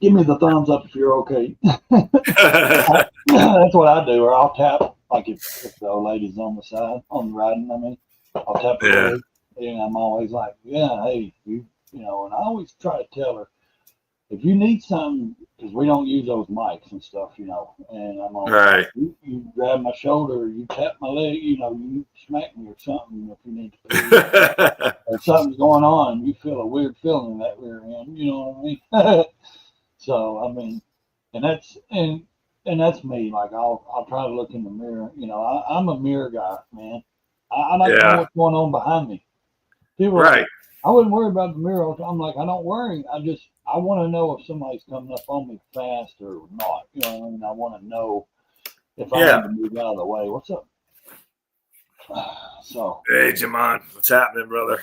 Give me the thumbs up if you're okay. That's what I do, or I'll tap, like if the old lady's on the side, on the riding, I mean, I'll tap her Yeah. leg. And I'm always like, yeah, hey, and I always try to tell her, if you need something, because we don't use those mics and stuff, and I'm always like, Right. you grab my shoulder, you tap my leg, you smack me or something if you need to pee, or something's going on, you feel a weird feeling in that rear end, you know what I mean? So, I mean, and that's and that's me. Like I'll try to look in the mirror. I'm a mirror guy, man. I like to know Yeah. what's going on behind me. People are like, Right. I wouldn't worry about the mirror all the time. I'm like, I don't worry. I want to know if somebody's coming up on me fast or not. You know what I mean? I want to know if I Yeah. need to move out of the way. What's up? So, Hey, Jamon, what's happening, brother?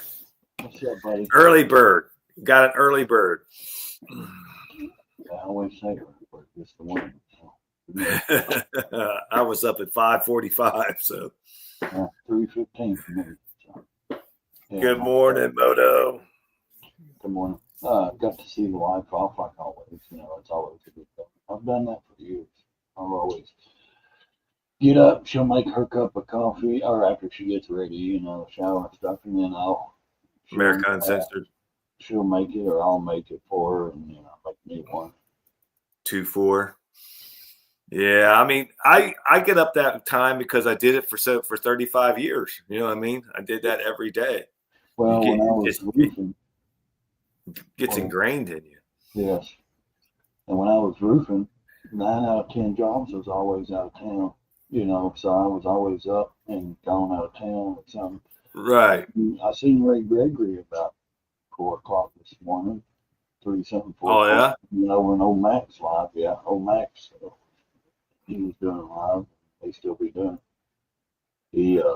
what's up, buddy? Early bird. Got an early bird. I always say it's the one. I was up at 5:45, so 3:15 for me. So, yeah, good morning, Moto. Good morning. Got to see the wife off like always. It's always a good thing. I've done that for years. I'll always get up. She'll make her cup of coffee, or after she gets ready, shower and stuff, and then America Uncensored. She'll make it, or I'll make it for her, and make me one. 2-4. Yeah, I mean, I get up that time because I did it for 35 years. You know what I mean? I did that every day. Well, when I was roofing, gets ingrained in you. Yes. And when I was roofing, 9 out of 10 jobs was always out of town. So I was always up and gone out of town with something. Right. I seen Ray Gregory about 4 o'clock this morning, 3-something, 4 Oh, o'clock. Over in Old Max live. Yeah, Old Max. So he was doing it live. They still be doing it.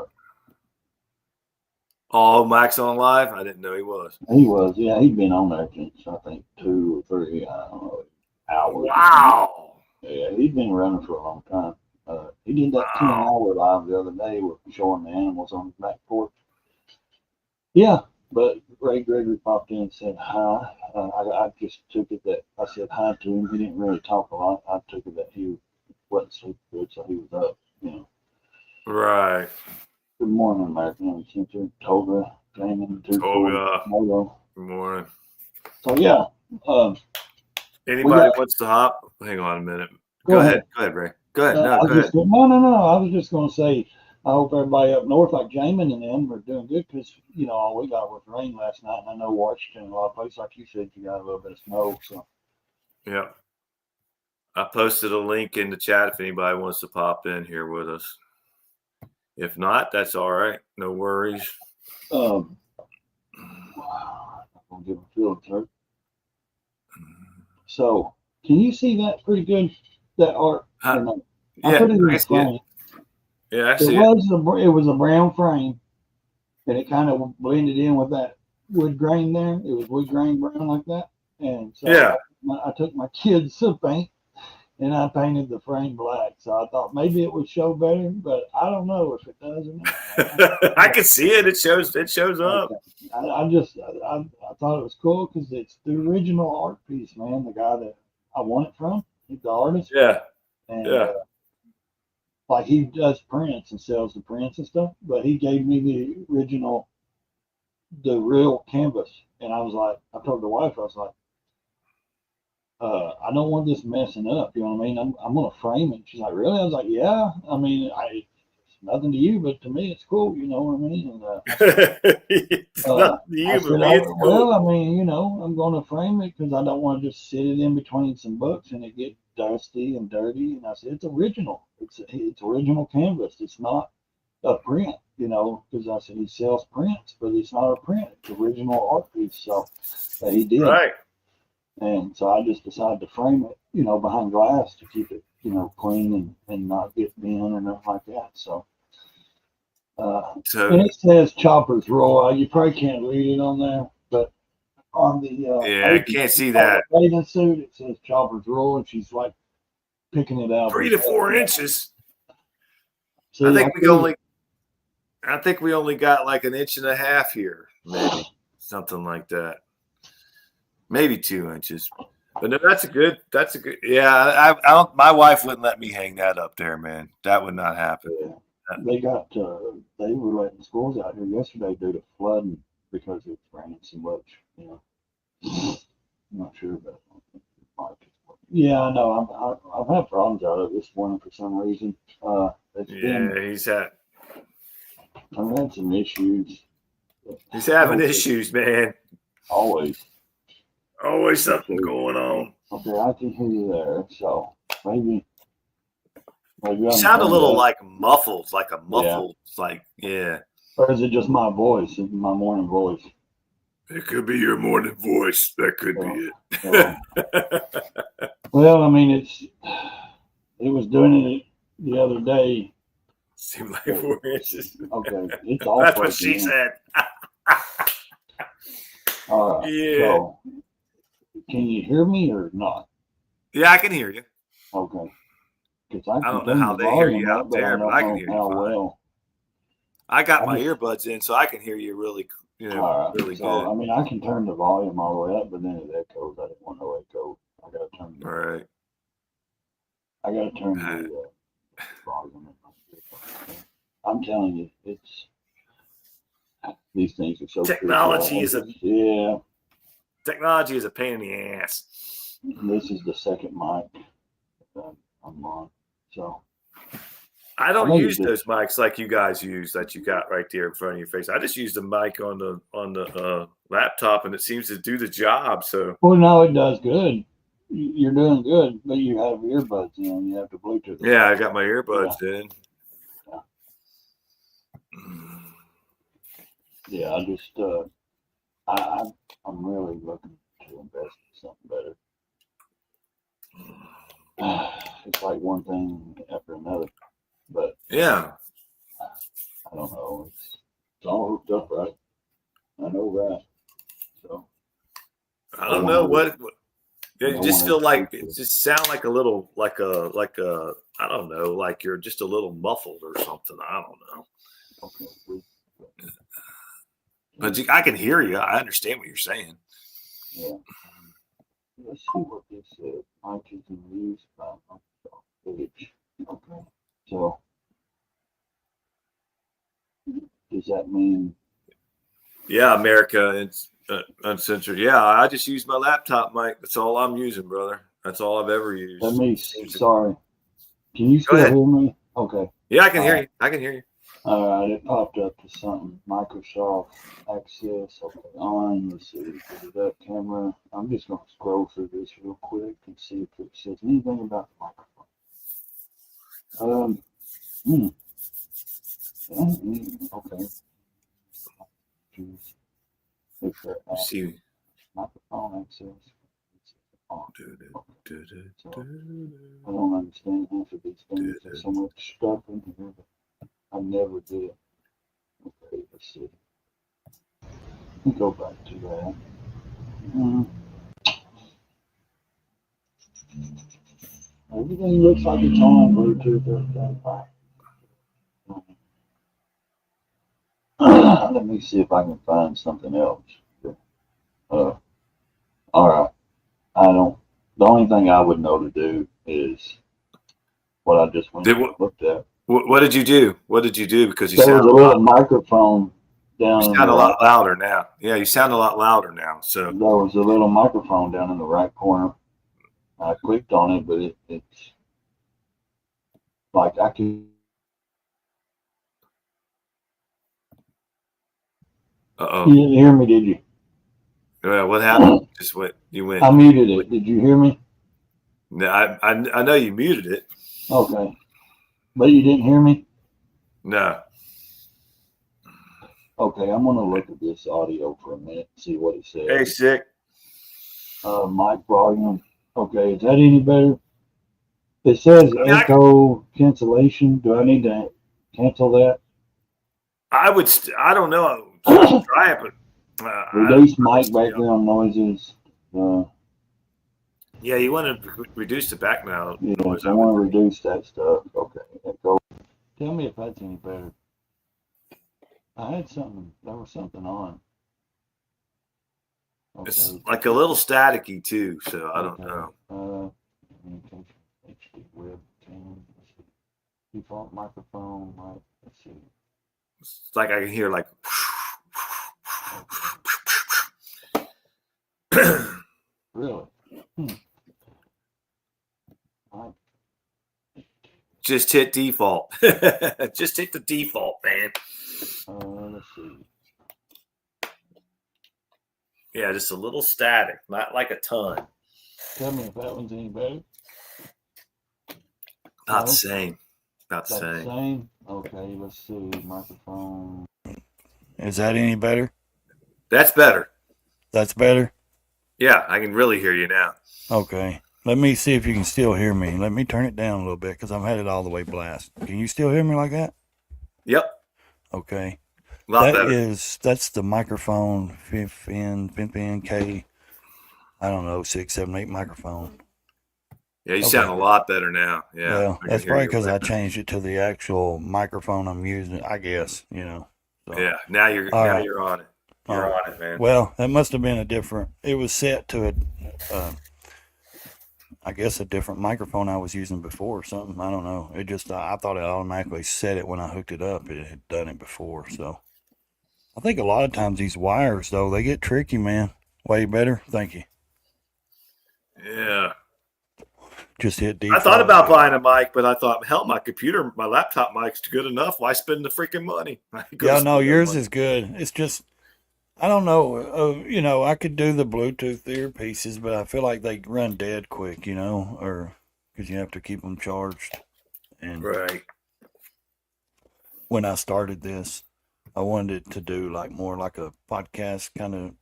Max on live? I didn't know he was. He was, yeah. He'd been on there since, I think, 2 or 3, I don't know, hours. Wow. Yeah, he'd been running for a long time. He did that 10-hour live the other day with showing the animals on his back porch. Yeah, but Ray Gregory popped in and said hi. I just took it that I said hi to him. He didn't really talk a lot. I took it that he wasn't sleeping good, so he was up, Right. Good morning, American Uncensored. Toga, Damon, Toga. Moto. Good morning. So, yeah. Anybody wants to hop? Hang on a minute. Go ahead. Go ahead, Ray. Go ahead. No, go ahead. No. I was just going to say, I hope everybody up north, like Jamin and them, are doing good because, all we got was rain last night. And I know Washington, a lot of places, like you said, you got a little bit of snow. So, yeah. I posted a link in the chat if anybody wants to pop in here with us. If not, that's all right. No worries. I'm going to give a field hurt. So, can you see that pretty good, that art? No? I put it in the frame. Yeah, I see it. It was a brown frame, and it kind of blended in with that wood grain there. It was wood grain brown like that. And so I took my kids' paint, and I painted the frame black. So I thought maybe it would show better, but I don't know if it does or not. I can see it. It shows up. Okay. I thought it was cool because it's the original art piece, man. The guy that I won it from, he's the artist. Yeah. And, like he does prints and sells the prints and stuff, but he gave me the real canvas. And I was like, I told the wife, I was like, I don't want this messing up. You know what I mean? I'm going to frame it. She's like, really? I was like, yeah. I mean, it's nothing to you, but to me, it's cool. You know what I mean? And, it's nothing to you, but me, it's cool. Well, I mean, I'm going to frame it because I don't want to just sit it in between some books and it get dusty and dirty. And I said, it's original. It's original canvas. It's not a print, because I said he sells prints, but it's not a print. It's original art piece. So that he did. Right. And so I just decided to frame it, behind glass to keep it, clean and not get bent or nothing like that. So, and it says Choppers Royal. You probably can't read it on there, but on the I can't see that bathing suit, it says Choppers Royal, and she's like picking it out 3 to 4 inches. See, I think we only got like 1.5 inches here, maybe something like that. Maybe 2 inches. But no, that's a good. Yeah, I don't. My wife wouldn't let me hang that up there, man. That would not happen. Yeah. They were letting schools out here yesterday due to flooding because it's raining so much. I'm not sure about it. Yeah, I know. I've had problems out of this morning for some reason. Yeah, I've had some issues. he's having issues, man. Always. Always something going on. Okay, I can hear you there. So maybe You sound a little like muffled, yeah. Or is it just my voice? My morning voice? It could be your morning voice. That could be it. Well, I mean, it was doing it the other day. Seemed like 4 inches. Okay, it's all. That's what she said. All right. Yeah. So, can you hear me or not? Yeah, I can hear you. Okay. I don't know how they hear you out there, but I can hear you fine. Well. I got my earbuds in, so I can hear you really, really good. I mean, I can turn the volume all the way up, but then it echoes. I didn't want no echo. I got to turn. All right. I got to turn the volume up. I'm telling you, these things are so. Technology is a pain in the ass. This is the second mic I'm on, so. I don't use those mics like you guys use that you got right there in front of your face. I just use the mic on the laptop, and it seems to do the job. So. Well, no, it does good. You're doing good, but you have earbuds in. You have the Bluetooth. Yeah, I got my earbuds in. Yeah, I just I'm really looking to invest in something better. It's like one thing after another, but yeah, I don't know. It's all hooked up, right? I know that. So I don't know what it just feel like. It just sound like a little like a I don't know, like you're just a little muffled or something. I don't know. Okay. But I can hear you. I understand what you're saying. Yeah. Let's see what this is. Mic is in use by Microsoft Edge. Okay. So, does that mean? Yeah, America, it's uncensored. Yeah, I just use my laptop mic. That's all I'm using, brother. That's all I've ever used. Let me. Sorry. Can you still hear me? Okay. Yeah, I can hear you. I can hear you. All right, it popped up to something. Microsoft Access. Okay, on. Let's see. That camera. I'm just going to scroll through this real quick and see if it says anything about the microphone. Okay. See. Microphone access. So, I don't understand half of these things. There's so much stuff in here. I never did. Okay, let's see. We'll go back to that. Everything looks like it's on Bluetooth. Let me see if I can find something else. All right. The only thing I would know to do is what I just went and looked at. What did you do? What did you do? Because you sound a little microphone down. You sound a lot louder now. Yeah, you sound a lot louder now. So there was a little microphone down in the right corner. I clicked on it, but it's like I can. You didn't hear me, did you? Yeah, what happened? Just what you went. I muted it. Did you hear me? No, I know you muted it. Okay. But you didn't hear me? No. Okay, I'm going to look at this audio for a minute and see what it says. Hey, sick. Mic volume. Okay, is that any better? It says echo cancellation. Do I need to cancel that? I don't know. Try it, but reduce mic background noises. Yeah, you want to reduce the background noise. I want to reduce that stuff. Okay. Echo. Tell me if that's any better. I had something. There was something on. It's Okay. like a little staticky too, so I don't Okay. know. Communication HD web 10. Let's see. Default microphone. Mic. Let's see. It's like I can hear like. Really? Mic. Just hit default. Just hit the default, man. Let's see. Yeah, just a little static, not like a ton. Tell me if that one's any better. Not No? the same. Not the About the same. same? Okay, let's see. Microphone. Is that any better? That's better. That's better? Yeah, I can really hear you now. Okay. Let me see if you can still hear me. Let me turn it down a little bit because I've had it all the way blast. Can you still hear me like that? Yep, Okay. a lot better. That's the microphone, FIN K, I don't know, 6, 7, 8 microphone. Yeah, you Okay. sound a lot better now. Yeah. Well, I can that's hear probably you because I better. changed it to the actual microphone I'm using, I guess, you know. So. Yeah, now you're All right. you're on it. You're All right. on it, man. Well, that must have been a different, it was set to I guess a different microphone I was using before or something. I don't know. It just, I thought it automatically set it when I hooked it up. It had done it before. So I think a lot of times these wires, though, they get tricky, man. Way better. Thank you. Yeah. Just hit I default. thought about buying a mic, but I thought, hell, my laptop mic's good enough. Why spend the freaking money? Yeah, no, yours is good. It's just, I don't know. You know, I could do the Bluetooth earpieces, but I feel like they run dead quick, you know, or because you have to keep them charged. And Right. when I started this, I wanted it to do like more like a podcast kind of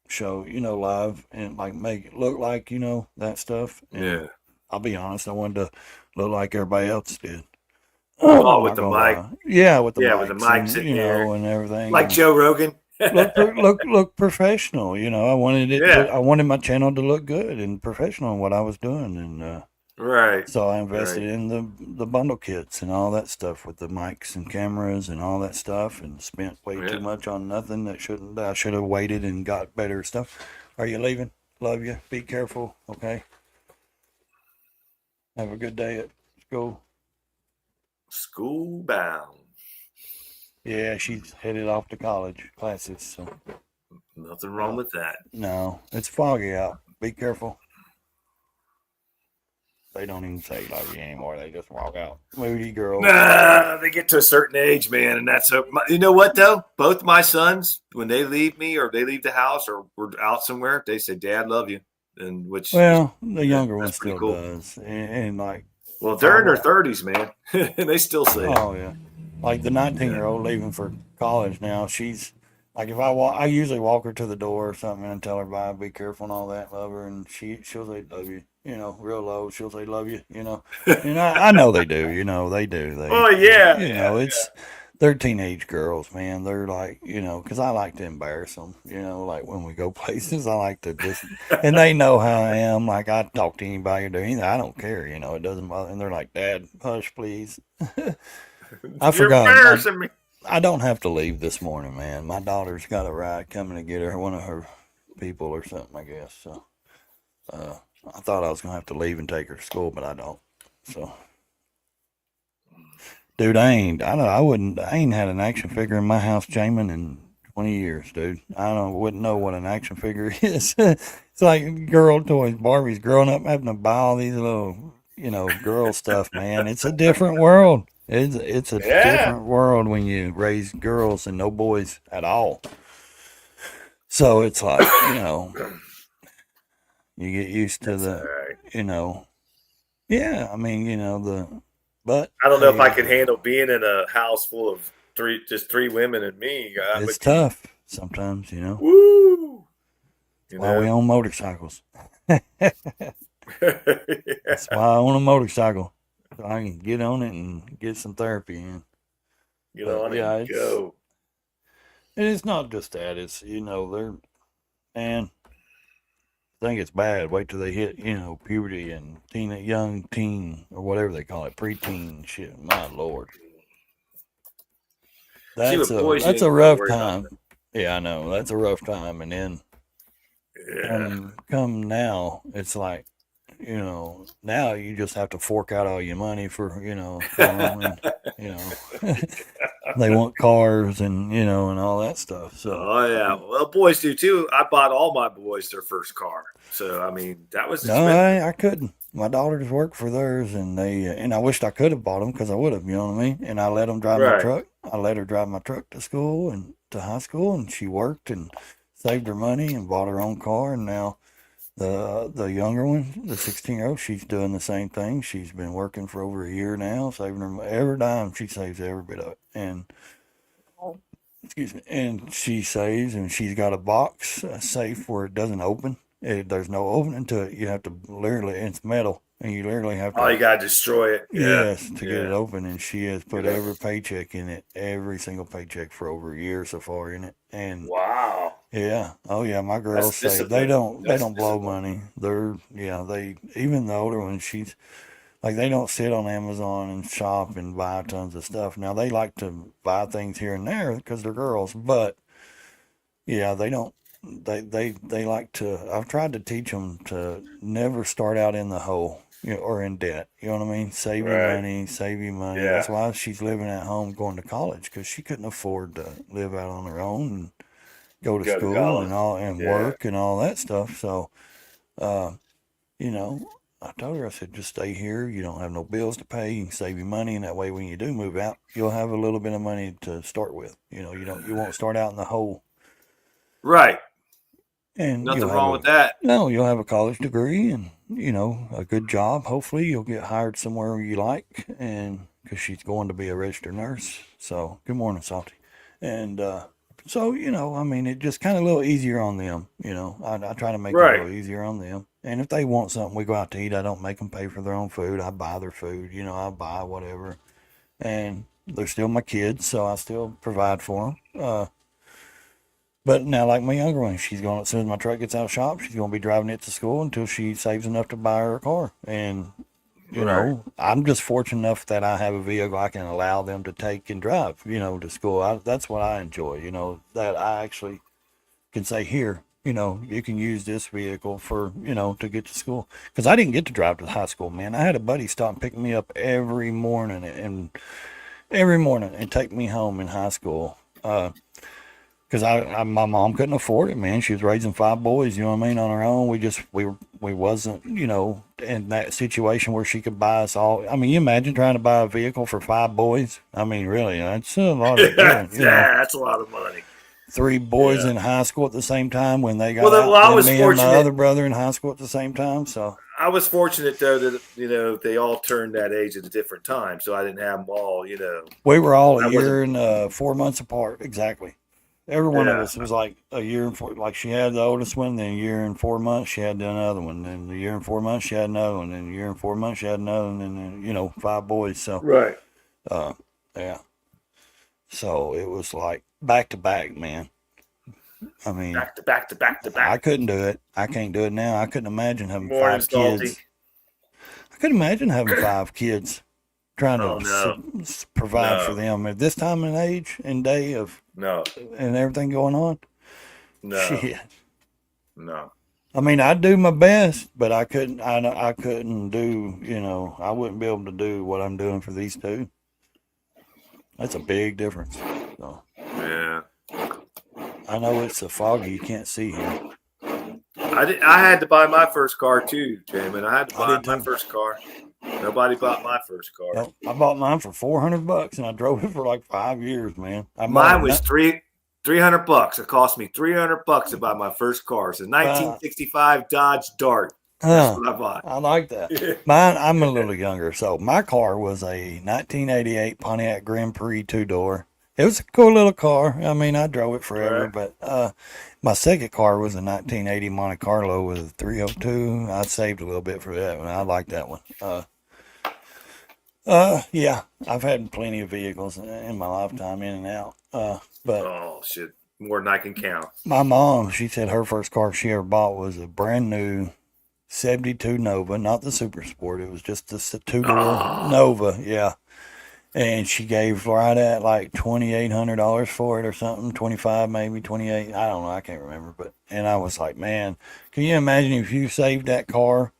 show, you know, live and like make it look like, you know, that stuff. And Yeah. I'll be honest, I wanted to look like everybody else did. Oh, I'm with not the gonna mic. lie. Yeah, with the Yeah, mics, with the mic sitting you there. know, and everything. Like and Joe Rogan. look professional, you know. I wanted it Yeah. I wanted my channel to look good and professional in what I was doing, and Right. so I invested Right. in the bundle kits and all that stuff with the mics and cameras and all that stuff, and spent way Yeah. too much on nothing that shouldn't. I should have waited and got better stuff. Are you leaving? Love you. Be careful. Okay. Have a good day at school. School bound. Yeah, she's headed off to college classes. So Nothing wrong with that. no, it's foggy out. Be careful. They don't even say love you anymore. They just walk out. Moody girl. Nah, they get to a certain age, man, and that's you know what though? Both my sons, when they leave me or they leave the house or we're out somewhere, they say, "Dad, love you," and which Well, the younger one that's pretty still cool. does, and like, Well, they're in their 30s, man, and they still say it. oh yeah, like the 19-year-old leaving for college now. She's like, if I walk, I usually walk her to the door or something and tell her bye, be careful and all that, love her, and she'll say love you, you know, real low. She'll say love you, you know, and I know they do, you know, they do. They, Oh yeah, you know, it's they're teenage girls, man. They're like, you know, because I like to embarrass them, you know, like when we go places, I like to just, and they know how I am. Like I talk to anybody or do anything, I don't care, you know, it doesn't bother. And they're like, Dad, hush, please. I You're forgot. embarrassing me. I don't have to leave this morning, man. My daughter's got a ride coming to get her, one of her people or something, I guess. So, I thought I was gonna have to leave and take her to school, but I don't. So, dude, I ain't had an action figure in my house, Jamin, in 20 years, dude. Wouldn't know what an action figure is. It's like girl toys, Barbie's. Growing up having to buy all these little, you know, girl stuff, man. It's a different world. It's a different world when you raise girls and no boys at all. So it's like, you know, you get used to That's the, all right. you know, yeah. I mean, you know, but I don't know if I hey, could handle being in a house full of just three women and me. it's tough sometimes, you know. Woo! You Why we know? own motorcycles. Yeah. That's why I own a motorcycle. So I can get on it and get some therapy in. Get But, on it yeah, and go. And it's not just that. It's, you know, man, I think it's bad. Wait till they hit, you know, puberty and young teen or whatever they call it, preteen shit. My Lord. See, with boys, you That's ain't a gotta rough worry about time. Yeah, I know. That's a rough time. And then Yeah. Come now, it's like, now you just have to fork out all your money for, for 'em, and, you know, they want cars and, and all that stuff. So, Oh yeah. Well, boys do too. I bought all my boys their first car. So I mean, that was no, expensive. I couldn't. My daughters work for theirs, and and I wished I could have bought them because I would have, you know what I mean? And I let them drive my Right. truck. I let her drive my truck to school and to high school, and she worked and saved her money and bought her own car. And now the younger one, the 16-year-old, she's doing the same thing. She's been working for over a year now, saving her every dime. She saves every bit of it, and excuse me, and she saves, and she's got a box, a safe where it doesn't open. There's no opening to it. You have to literally, it's metal, and you literally have Oh, to, you gotta destroy it. Yeah. yes, to get it Yeah. open. And she has put Yeah. every paycheck in it, every single paycheck for over a year so far in it. And Wow. yeah, oh yeah, my girls That's say they discipline. don't they That's don't blow discipline. money. They're they even the older one, she's like they don't sit on Amazon and shop and buy tons of stuff. Now they like to buy things here and there because they're girls, but yeah, they don't. They like to. I've tried to teach them to never start out in the hole, or in debt. You know what I mean? Save your Right. money, save your money. That's Yeah. why she's living at home, going to college, because she couldn't afford to live out on her own and go to Go to school and college. all and Yeah. work and all that stuff. So, uh, you know, I told her, I said, just stay here. You don't have no bills to pay. You can save your money, and that way, when you do move out, you'll have a little bit of money to start with. You won't start out in the hole, Right. and Nothing wrong with that. you'll have a college degree and a good job. Hopefully, you'll get hired somewhere you like, and because she's going to be a registered nurse. So, good morning, Salty. And so, I mean, it just kind of a little easier on them. I try to make it a Right. little easier on them. And if they want something, we go out to eat. I don't make them pay for their own food. I buy their food. I buy whatever, and they're still my kids, so I still provide for them. But now, like my younger one, she's going, as soon as my truck gets out of shop, she's going to be driving it to school until she saves enough to buy her a car. And, Right. I'm just fortunate enough that I have a vehicle I can allow them to take and drive, to school. That's what I enjoy, that I actually can say, here, you can use this vehicle for, to get to school. Because I didn't get to drive to high school, man. I had a buddy stop and pick me up every morning and take me home in high school. Because my mom couldn't afford it, man. She was raising 5 boys, you know what I mean, on her own. We wasn't, in that situation where she could buy us all. I mean, you imagine trying to buy a vehicle for 5 boys. I mean, really, that's a lot of, Yeah, that's a lot of money. 3 boys Yeah. in high school at the same time when they got Well, out. I Then was me and my fortunate. other brother in high school at the same time. So I was fortunate though that they all turned that age at a different time, so I didn't have them all. we were all I a wasn't. year and 4 months apart, exactly. Every one of Yeah. us was like a year and four. Like she had the oldest one, then a year and 4 months she had another one, then a year and 4 months she had another one, then a year and 4 months she had another one, and then 5 boys. So, Right. uh, yeah. So it was like back to back, man. I mean, Back to back to back to I back. couldn't do it. I can't do it now. I couldn't imagine having Morning, 5 kids. Salty. I couldn't imagine having 5 kids trying Oh to no, provide for no, them at this time and age and day of no, and everything going on. no, Shit. no. I mean, I'd do my best, but I couldn't. I couldn't do. I wouldn't be able to do what I'm doing for these two. That's a big difference. So Yeah. I know it's so foggy you can't see here. I had to buy my first car too, Jamin. I had to I buy did my too. first car. Nobody bought my first car. Well, I bought mine for $400, and I drove it for like 5 years, man. I bought Mine a was $300. It cost me $300 to buy my first car. It's a uh, 1965 Dodge Dart. That's uh, what I bought. I like that. Mine, I'm a little younger, so my car was a 1988 Pontiac Grand Prix 2-door. It was a cool little car. I mean, I drove it forever, Right. but my second car was a 1980 Monte Carlo with a 302. I saved a little bit for that one. I like that one. Yeah, I've had plenty of vehicles in my lifetime, in and out. But Oh shit, more than I can count. my mom, she said her first car she ever bought was a brand new 72 Nova, not the Super Sport. It was just the 2-door Oh, Nova, yeah. and she gave right at like $2,800 for it or something, 25 maybe 28. I don't know, I can't remember. But and I was like, man, can you imagine if you saved that car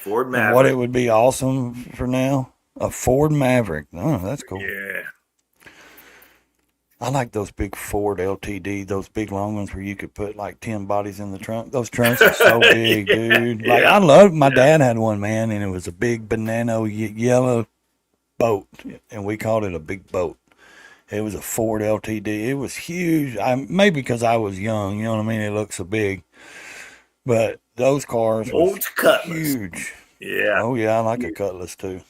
Ford and what it Maverick. would be awesome for now? A Ford Maverick. Oh, that's cool. Yeah. I like those big Ford LTD, those big long ones where you could put like 10 bodies in the trunk. Those trunks are so big, dude. Like Yeah. I love, my dad had one, man, and it was a big banana yellow boat, and we called it a big boat. It was a Ford LTD. It was huge. Maybe because I was young, you know what I mean? It looked so big. But those cars was Old Cutlass. huge. Yeah. Oh yeah, I like a Cutlass too.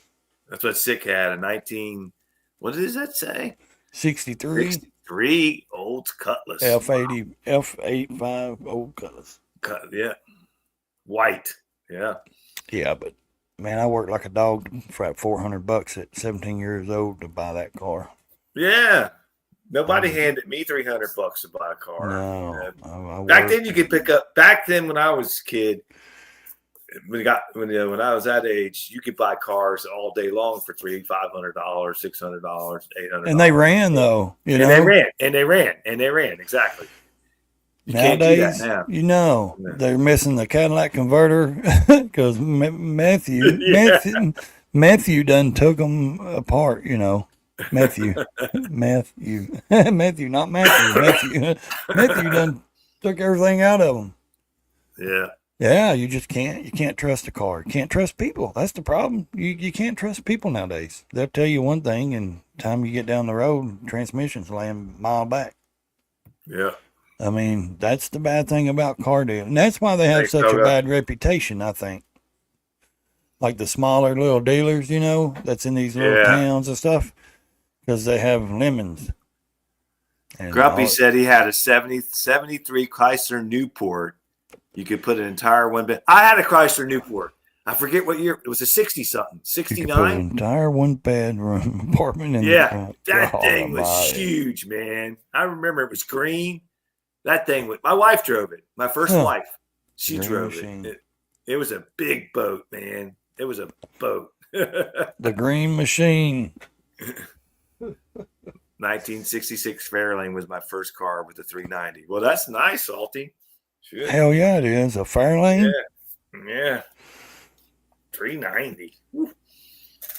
That's what Sick had, a 19, what does that say? 63 63 Old Cutlass. F80 F85 old Cutlass. Yeah. White. Yeah. Yeah, but man, I worked like a dog for $400 at 17 years old to buy that car. Yeah. Nobody handed me $300 to buy a car. No, I Back worked. then, you could pick up. Back then, when I was a kid, when I was that age, you could buy cars all day long for $300, $500, $600, $800. And they ran though, you And know. they ran. Exactly. You can't do Nowadays, that now. you know, Yeah. they're missing the Cadillac converter because Matthew, Yeah. Matthew done took them apart, you know. Matthew, Matthew, not Matthew, Matthew done took everything out of them. Yeah. Yeah, you just can't. You can't trust a car. You can't trust people. That's the problem. You can't trust people nowadays. They'll tell you one thing, and time you get down the road, transmissions laying a mile back. Yeah. I mean, that's the bad thing about car dealing. And that's why they have They such still a got- bad reputation, I think. Like the smaller little dealers, you know, that's in these little Yeah. towns and stuff, because they have lemons. And Grumpy all- said he had a 73 Chrysler Newport. You could put an entire one bed. I had a Chrysler Newport. I forget what year. It was a 60 something, you could put an 69. entire one bedroom apartment in Yeah, the front. That God thing was almighty. huge, man. I remember it was green. That thing was, my wife drove it. My first Huh. wife. She Green drove machine. it. It was a big boat, man. It was a boat. The green machine. 1966 Fairlane was my first car with the 390. Well, that's nice, Salty. Shit. Hell yeah, it is. A Fairlane? Yeah. 390.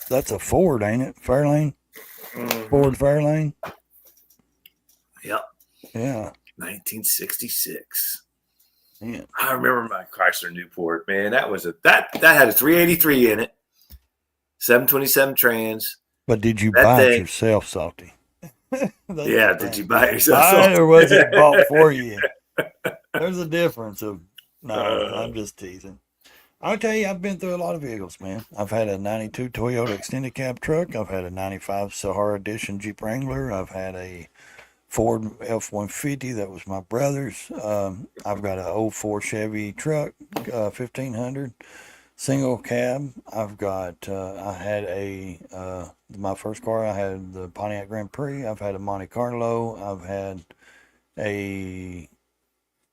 That's a Ford, ain't it? Fairlane? Ford Fairlane? Yep. Yeah. 1966. Yeah. I remember my Chrysler Newport, man. That was that had a 383 in it, 727 trans. But did you That buy it thing- yourself, Salty? That's Yeah, the did you thing. buy it yourself? Buy it or was it bought for you? There's a difference of no, Uh. I'm just teasing. I'll tell you, I've been through a lot of vehicles, man. I've had a 92 Toyota extended cab truck. I've had a 95 Sahara Edition Jeep Wrangler. I've had a Ford F-150 that was my brother's. I've got a 04 Chevy truck, 1500 single cab. I've got, I had my first car, I had the Pontiac Grand Prix. I've had a Monte Carlo. I've had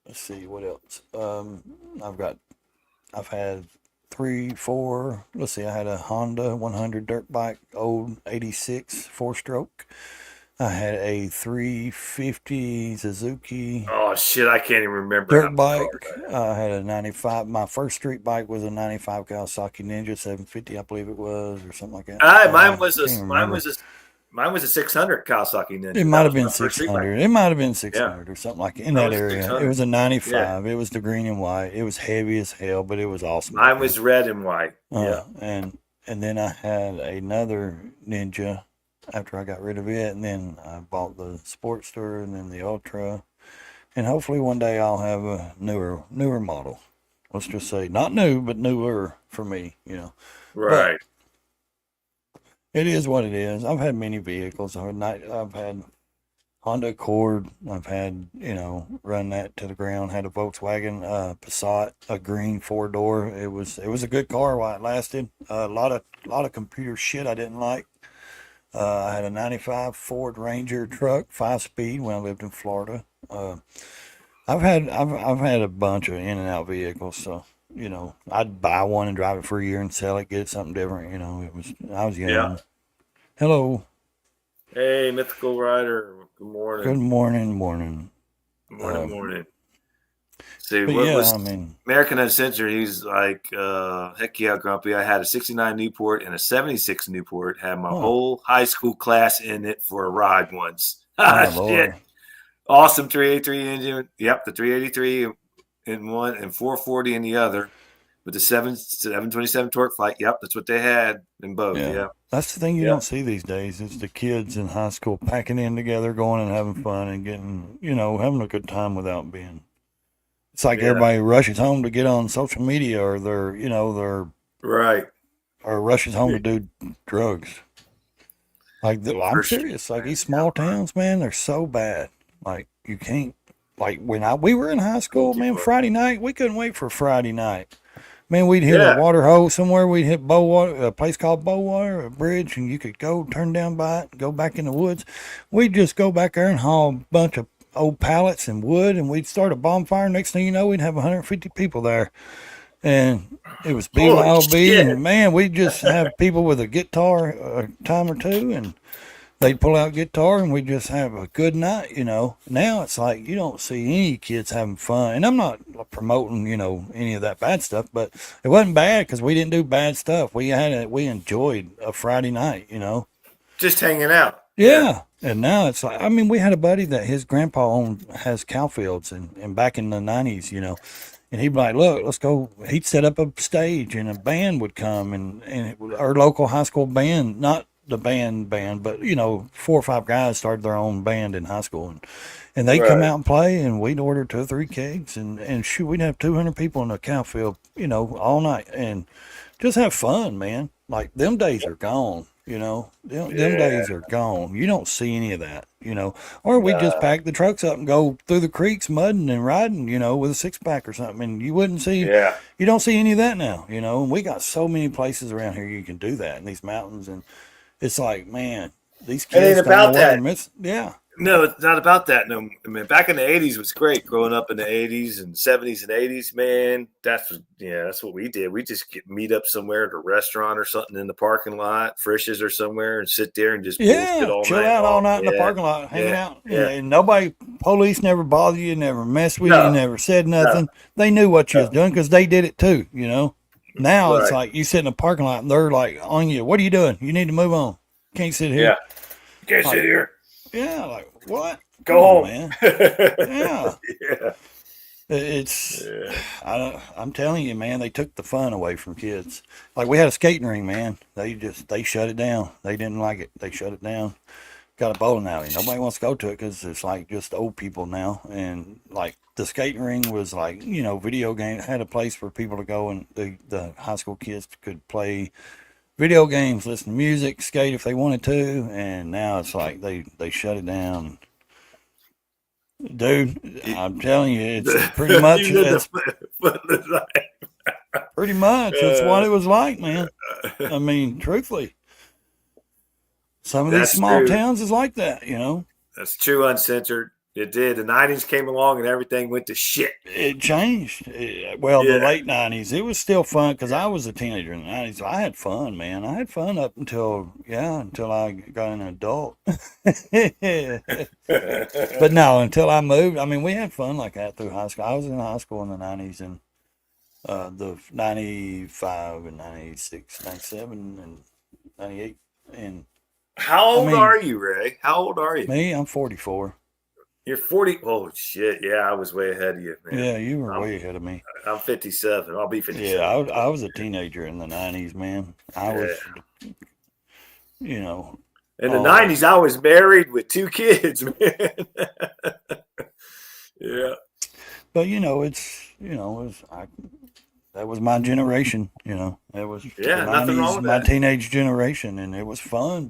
let's see, what else? I've had 3, 4, let's see, I had a Honda 100 dirt bike, old 86 4-stroke. I had a 350 Suzuki Oh shit, I can't even remember. how dirt many bike. cars I had. I had a 95. My first street bike was a 95 Kawasaki Ninja 750, I believe it was, or something like that. Mine was can't remember. mine was a 600 Kawasaki Ninja. It might That have was been my first street bike. 600. It might have been 600 or something like in That that was area. 600. It was a 95. It was the green and white. It was heavy as hell, but it was awesome. Mine was red and white. Yeah. And then I had another Ninja after I got rid of it, and then I bought the Sportster and then the Ultra, and hopefully one day I'll have a newer model. Let's just say not new, but newer for me. You know, Right. it is what it is. I've had many vehicles. I've had Honda Accord. I've had, run that to the ground. Had a Volkswagen Passat, a green 4-door. It was a good car while it lasted. A lot of computer shit I didn't like. I had a 95 Ford Ranger truck, 5-speed when I lived in Florida. I've had a bunch of in and out vehicles, so I'd buy one and drive it for a year and sell it, get something different. I was young. Yeah. Hello. Hey, Mythical Rider. Good Good morning. morning. Morning. See, But what yeah, was I mean, American Uncensored? He's like, heck yeah, Grumpy. I had a 69 Newport and a 76 Newport. Had my oh, whole high school class in it for a ride once. oh Ah, shit. Lord. Awesome 383 engine. Yep, the 383 in one and 440 in the other. With the 727 torque flight. Yep, that's what they had in both. Yeah. Yeah. That's the thing you Yeah. don't see these days. It's the kids in high school packing in together, going and having fun and getting, having a good time without being. It's like Yeah. everybody rushes home to get on social media or Right. or rushes home to do drugs. Like, I'm For sure. serious. Like, these small towns, man, they're so bad. Like, you can't, like, we were in high school, man, Friday night, we couldn't wait for Friday night. Man, we'd hit a Yeah. water hole somewhere. We'd hit Bowater, a place called Bowater, a bridge, and you could go turn down by it, go back in the woods. We'd just go back there and haul a bunch of old pallets and wood, and we'd start a bonfire. Next thing you know, we'd have 150 people there. And it was Holy BYOB, shit. and man, we'd just have people with a guitar a time or two, and they'd pull out guitar and we'd just have a good night. Now it's like you don't see any kids having fun. And I'm not promoting, any of that bad stuff, but it wasn't bad because we didn't do bad stuff. We enjoyed a Friday night. Just hanging out. Yeah. And now it's like, I mean, we had a buddy that his grandpa has cow fields and back in the 90s, and he'd be like, look, let's go. He'd set up a stage and a band would come our local high school band, not the band, but, 4 or 5 guys started their own band in high school and they'd come Right. out and play and we'd order 2 or 3 kegs and shoot, we'd have 200 people in a cow field, all night and just have fun, man. Like them days are gone. Them Yeah. days are gone. You don't see any of that. Or we just Nah. pack the trucks up and go through the creeks mudding and riding, with a 6-pack or something. And you wouldn't see, Yeah. you don't see any of that now, And we got so many places around here you can do that in these mountains. And it's like, man, these It ain't kids don't know about what they're that. missing. Yeah. No, it's not about that. No, I mean, back in the '80s was great. Growing up in the '80s and '70s and '80s, man, that's what we did. We just meet up somewhere at a restaurant or something in the parking lot, Frisch's or somewhere, and sit there and just bullshit Yeah, all chill night out all long. night in the Yeah. parking lot, hanging Yeah. out. Yeah. And nobody, police never bothered you, never messed with you, No. never said No. nothing. They knew what you was No. doing because they did it too. Now it's Right. like you sit in the parking lot and they're like on you. What are you doing? You need to move on. Can't sit here. Yeah. Can't Like, sit here. yeah, like what? Go home, man. Yeah. Yeah. It's Yeah. I'm telling you, man, they took the fun away from kids. Like we had a skating ring, man. They shut it down. They didn't like it. They shut it down. Got a bowling alley. Nobody wants to go to it because it's like just old people now. And like the skating ring was like, video game had a place for people to go and the high school kids could play video games, listen to music, skate if they wanted to. And now it's like they shut it down. Dude, I'm telling you, it's pretty much You did it's pretty much it's what it was like, man. I mean, truthfully. Some of these That's small true. towns is like that. That's true, uncensored. It did. The '90s came along and everything went to shit. It changed. The Yeah. late 90s, it was still fun because I was a teenager in the 90s. I had fun, man. I had fun up until I got an adult. But no, until I moved, I mean, we had fun like that through high school. I was in high school in the 90s and the 95 and 96, 97 and 98. And How old I mean- are you, Ray? How old are you? me, I'm 44. You're 40. Oh, shit. Yeah, I was way ahead of you, man. Yeah, you were way ahead of me. I'm 57. I'll be 57. Yeah, I was a teenager in the 90s, man. I was, In the Oh. 90s, I was married with 2 kids, man. Yeah. but that was my generation, That was Yeah, the nothing wrong with my that. teenage generation, and it was fun.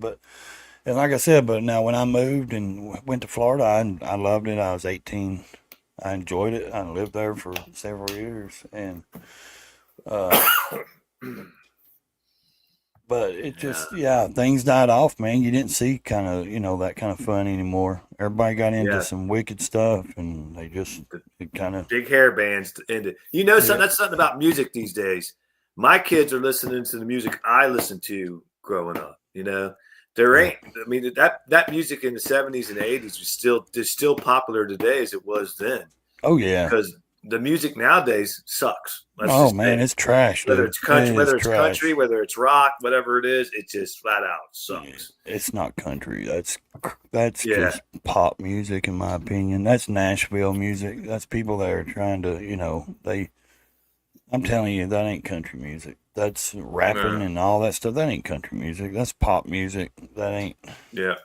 And like I said, but now when I moved and went to Florida, I loved it. I was 18. I enjoyed it. I lived there for several years, and but it just things died off, man. You didn't see kind of that kind of fun anymore. Everybody got into Yeah. some wicked stuff, and they just it kind of Big hair bands. And that's something about music these days. My kids are listening to the music I listened to growing up. There ain't. I mean, that music in the 70s and 80s is still popular today as it was then. Oh yeah. Because the music nowadays sucks. Oh man, it's trash. Whether Dude. it's country, It whether is it's trash. country, whether it's rock, whatever it is, it just flat out sucks. It's not country. That's Yeah. just pop music, in my opinion. That's Nashville music. That's people that are trying to, I'm telling you, that ain't country music. That's rapping No. and all that stuff. That ain't country music. That's pop music. That ain't. Yeah.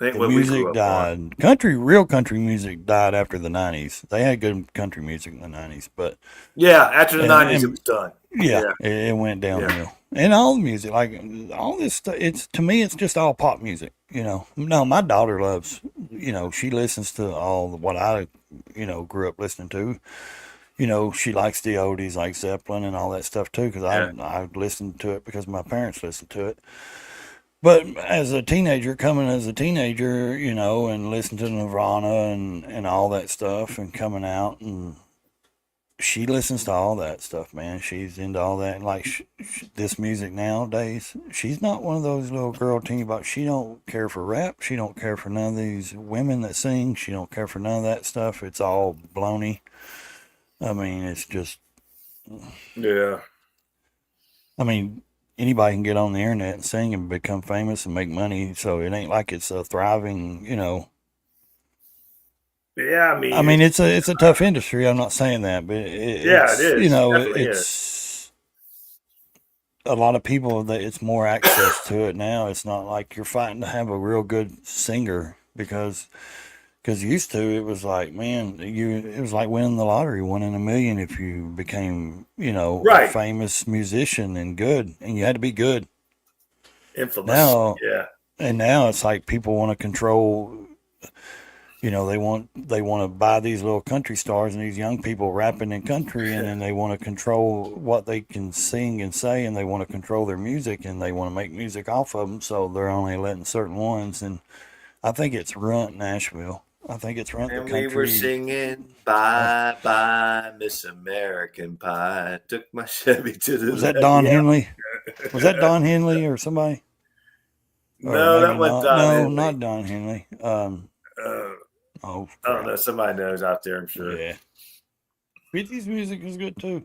Ain't The what we music grew up on. died. Real country music died after the 90s. They had good country music in the 90s, but Yeah, after the And- 90s, and- it was done. yeah, Yeah. it went downhill. And all the music, like all this stuff, to me, it's just all pop music. No, my daughter loves. She listens to what I, grew up listening to. She likes the oldies, like Zeppelin and all that stuff too, because I listened to it because my parents listened to it. But coming as a teenager, and listening to Nirvana and all that stuff, and coming out, and she listens to all that stuff, man. She's into all that. And like this music nowadays, she's not one of those little girl teeny bops. She don't care for rap. She don't care for none of these women that sing. She don't care for none of that stuff. It's all baloney. I mean, it's just. Yeah. I mean, anybody can get on the internet and sing and become famous and make money. So it ain't like it's a thriving, Yeah, I mean, it's a tough industry. I'm not saying that, but it is. Definitely it's a lot of people that it's more access to it now. It's not like you're fighting to have a real good singer because used to it was like, man, it was like winning the lottery, 1 in a million if you became, a Right. famous musician and good, and you had to be good. Infamous. Now, Yeah. And now it's like people want to control. They want to buy these little country stars and these young people rapping in country, and then they want to control what they can sing and say, and they want to control their music, and they want to make music off of them. So they're only letting certain ones. And I think it's ruined Nashville. I think it's ruined the And country. we were singing "Bye Bye Miss American Pie." Took my Chevy to the. Was that Don Henley? Was that Don Henley or somebody? Or No, that maybe wasn't not. Don No, Henley. not Don Henley. I Crap. don't know. Somebody knows out there, I'm sure. Yeah. 50s music is good too.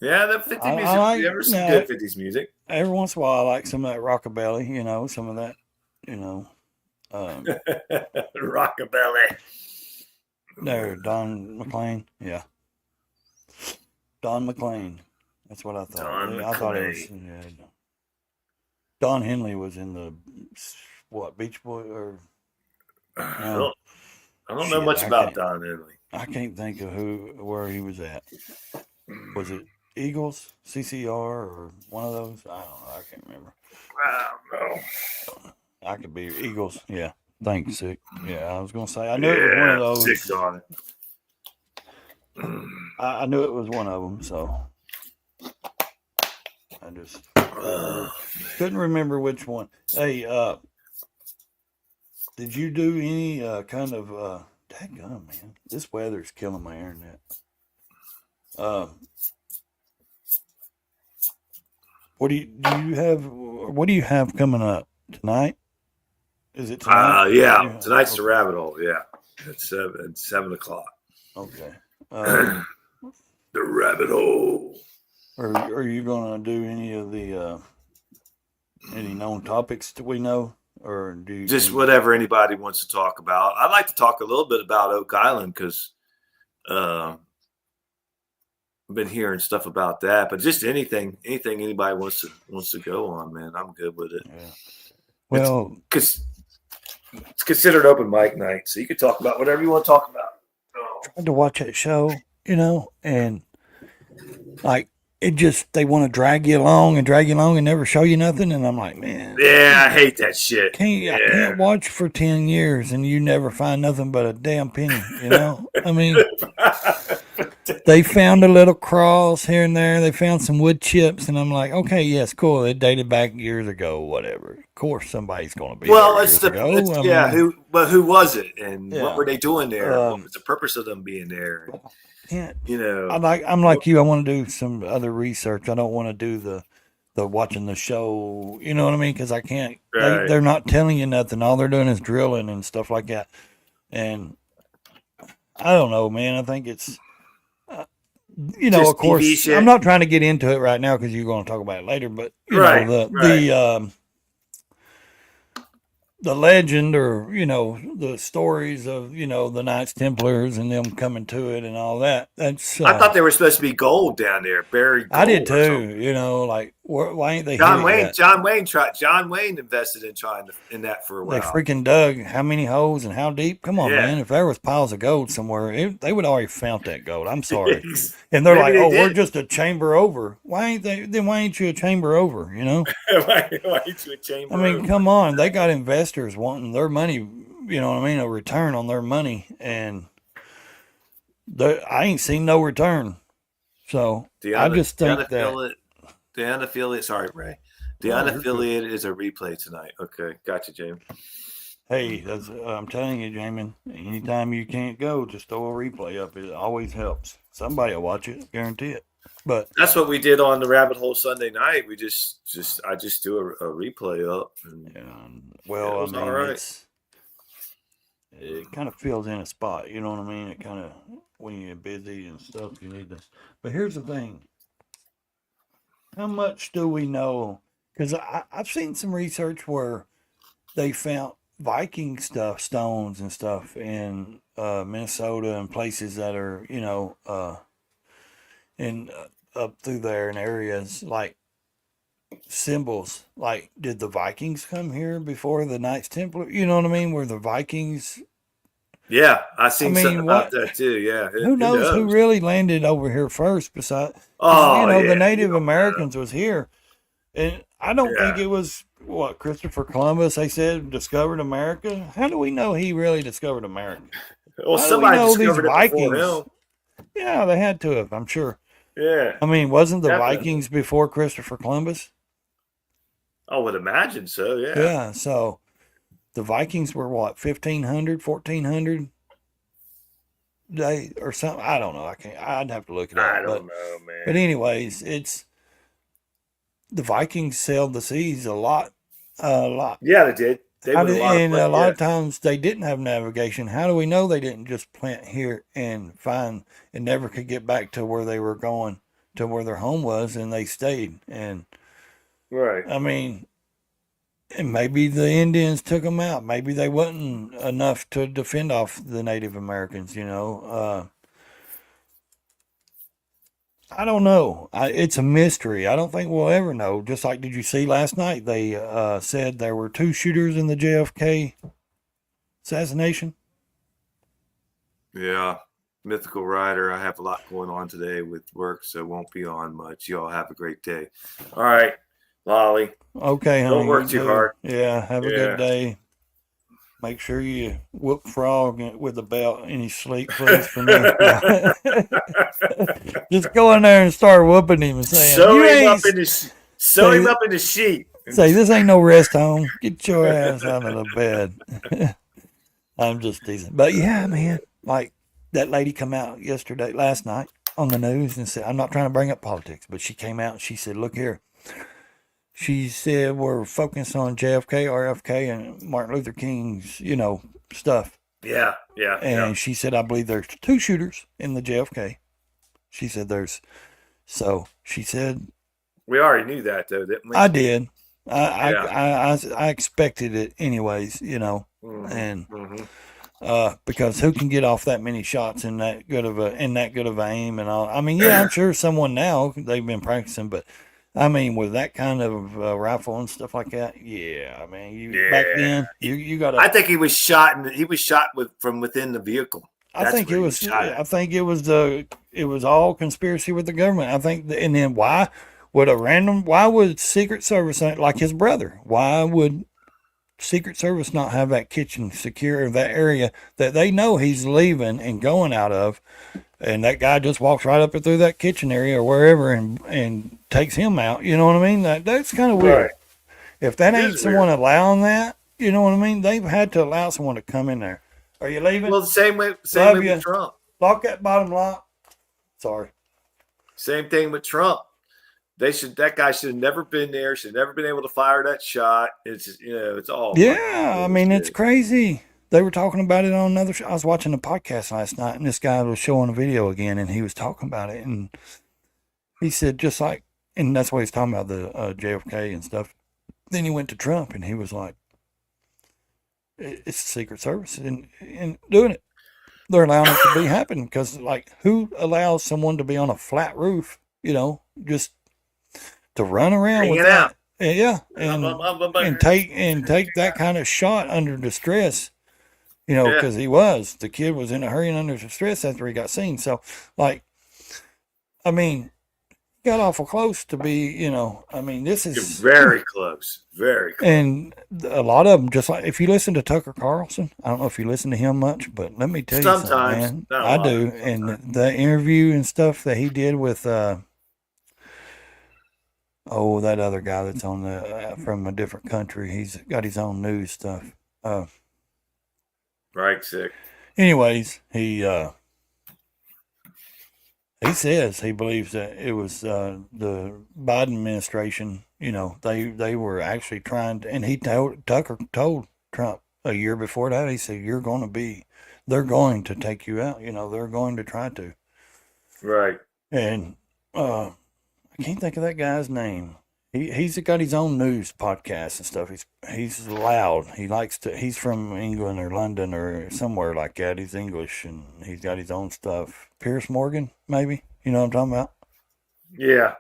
Yeah, that 50s I music. like- There was some no. good 50s music. Every once in a while, I like some of that rockabilly, some of that, Rockabilly. there, Don McLean. Yeah. Don McLean. That's what I thought. Don Yeah, I thought it was, yeah. Don Henley was in the, Beach Boy or, I don't know Shit, much I about can't- Don Henley. I can't think of where he was at. Was it Eagles, CCR, or one of those? I don't know. I can't remember. I don't know. I could be Eagles. Yeah. Thanks, Sick. Yeah, I was going to say, I knew it was one of those. Six on it. I knew it was one of them, so I just couldn't remember which one. Hey, did you do any kind of dadgum, man? This weather's killing my internet. What do you have coming up tonight? Is it tonight? Yeah. Tonight's the rabbit hole. Yeah. At 7 o'clock. Okay. The rabbit hole. Are you gonna do any of the any known topics that we know, or do you Just whatever anybody wants to talk about. I'd like to talk a little bit about Oak Island because I've been hearing stuff about that. But just anything anybody wants to go on, man, I'm good with it. Yeah. Well, Because it's considered open mic night, so you can talk about whatever you want to talk about. tried to watch that show, and like it just they want to drag you along and never show you nothing, and I'm like, man, Yeah, I hate that shit. I can't watch for 10 years and you never find nothing but a damn penny, I mean, they found a little cross here and there. They found some wood chips, and I'm like, okay, yes, cool. It dated back years ago, whatever. Of course, somebody's going to be. Well, there it's years the ago. I mean, who was it, and Yeah. what were they doing there? What Um, was the purpose of them being there? can't. You know, I'm like you. I want to do some other research. I don't want to do the the watching the show. You know what I mean? Because I can't. Right. They're not telling you nothing. All they're doing is drilling and stuff like that. And I don't know, man. I think it's. Just Of course, TV shit. I'm not trying to get into it right now because you're going to talk about it later. But Right, the legend, or the stories of the Knights Templars and them coming to it and all that. That's I thought they were supposed to be gold down there, buried gold. I did or something. too. Like why ain't they? John hitting Wayne. that? John Wayne invested in that for a They while. freaking dug how many holes and how deep? Come on, Yeah. man! If there was piles of gold somewhere, they would already found that gold. I'm sorry. Maybe And they're like, they "Oh, we're did. just a chamber over." Why ain't they? Then why ain't you a chamber over? why ain't you a chamber? I mean, over? come on. They got investors wanting their money. You know what I mean? A return on their money, and I ain't seen no return. So I just think that. The unaffiliated. Sorry, Ray. The Oh, you're good. unaffiliated is a replay tonight. Okay, gotcha, James. Hey, I'm telling you, Jamin. Anytime you can't go, just throw a replay up. It always helps. Somebody will watch it, guarantee it. But That's what we did on the Rabbit Hole Sunday night. We I just do a replay up. And well, it was I mean, all right. it kind of fills in a spot. You know what I mean? It kind of when you're busy and stuff, you need to. But here's the thing: how much do we know? Because I've seen some research where they found Viking stuff, stones and stuff in Minnesota and places that are, in up through there in areas like symbols. Like, did the Vikings come here before the Knights Templar? You know what I mean? Were the Vikings? Yeah, I seen mean, something about what- that too. Yeah, Who knows who really landed over here first? Besides, 'cause, Oh, the yeah, Native you don't Americans was here, and I don't think Yeah. it was what Christopher Columbus. They said discovered America. How do we know he really discovered America? Well, How do we somebody know these discovered it before Vikings? him. Yeah, they had to have. I'm sure. Yeah, I mean, wasn't the Definitely. Vikings before Christopher Columbus? I would imagine so. Yeah. Yeah. So the Vikings were what 1500, 1400. They or something. I don't know. I can't. I'd have to look it up. I but don't know, man. But anyways, it's the Vikings sailed the seas a lot, a lot. Yeah, they did. They How would did- a lot of and play- a lot yeah. of times they didn't have navigation. How do we know they didn't just plant here and find and never could get back to where they were going, to where their home was, and they stayed? And Right. I mean, and maybe the Indians took them out. Maybe they wasn't enough to defend off the Native Americans. I don't know. It's a mystery. I don't think we'll ever know. Just like, did you see last night? They said there were 2 shooters in the JFK assassination. Yeah. Mythical Rider. I have a lot going on today with work, so won't be on much. Y'all have a great day. All right, Lolly. Okay, honey. Don't work you too hard. Yeah, have a Yeah. good day. Make sure you whoop Frog with a belt in his sleep, please, for me. Just go in there and start whooping him and saying, Sew "You him ain't up in the sheet. Say, this ain't no rest home. Get your ass out of the bed." I'm just teasing. But yeah, man, like that lady come out last night on the news and said, I'm not trying to bring up politics, but she came out and she said, look here. She said, we're focused on JFK, RFK, and Martin Luther King's, stuff. Yeah. And she said, I believe there's 2 shooters in the JFK. She said so she said, We already knew that, though, didn't we? I did. Yeah. I expected it anyways, Mhm, and mhm. because who can get off that many shots in that good of a aim and all? I mean, yeah, I'm sure someone now they've been practicing, but I mean, with that kind of rifle and stuff like that, yeah, I mean, back then you got to. I think he was shot. From within the vehicle. I think where it he was. shot at. I think it was all conspiracy with the government. I think, and then why would Secret Service, like his brother, why would Secret Service not have that kitchen secure, or that area that they know he's leaving and going out of, and that guy just walks right up and through that kitchen area or wherever and takes him out? You know what I mean? That's kind of weird. Right. If that It ain't is someone allowing that, you know what I mean? They've had to allow someone to come in there. Are you leaving? Well, the same way Love with ya. Trump. Lock that bottom lock. Sorry. Same thing with Trump. That guy should have never been there. Should have never been able to fire that shot. It's just, it's all. Yeah, I mean, it's crazy. They were talking about it on another show. I was watching a podcast last night, and this guy was showing a video again, and he was talking about it, and he said just like, and that's what he's talking about, the JFK and stuff. Then he went to Trump, and he was like, it's the Secret Service and doing it. They're allowing it to be happen because, like, who allows someone to be on a flat roof, just to run around Hang with it that? out. Yeah, and take that kind of shot under distress, because the kid was in a hurry and under distress after he got seen. So, like, I mean, got awful close to be, this is very close, very close. And a lot of them, just like if you listen to Tucker Carlson, I don't know if you listen to him much, but let me tell you something, man. I do. And the interview and stuff that he did with, that other guy that's on from a different country, he's got his own news stuff. Right, sick. Anyways, he says he believes that it was the Biden administration. They were actually trying to, and Tucker told Trump a year before that. He said, they're going to take you out. They're going to try to. Right. And I can't think of that guy's name. He's got his own news podcast and stuff. He's loud. He's from England or London or somewhere like that. He's English and he's got his own stuff. Piers Morgan, maybe. You know what I'm talking about? Yeah.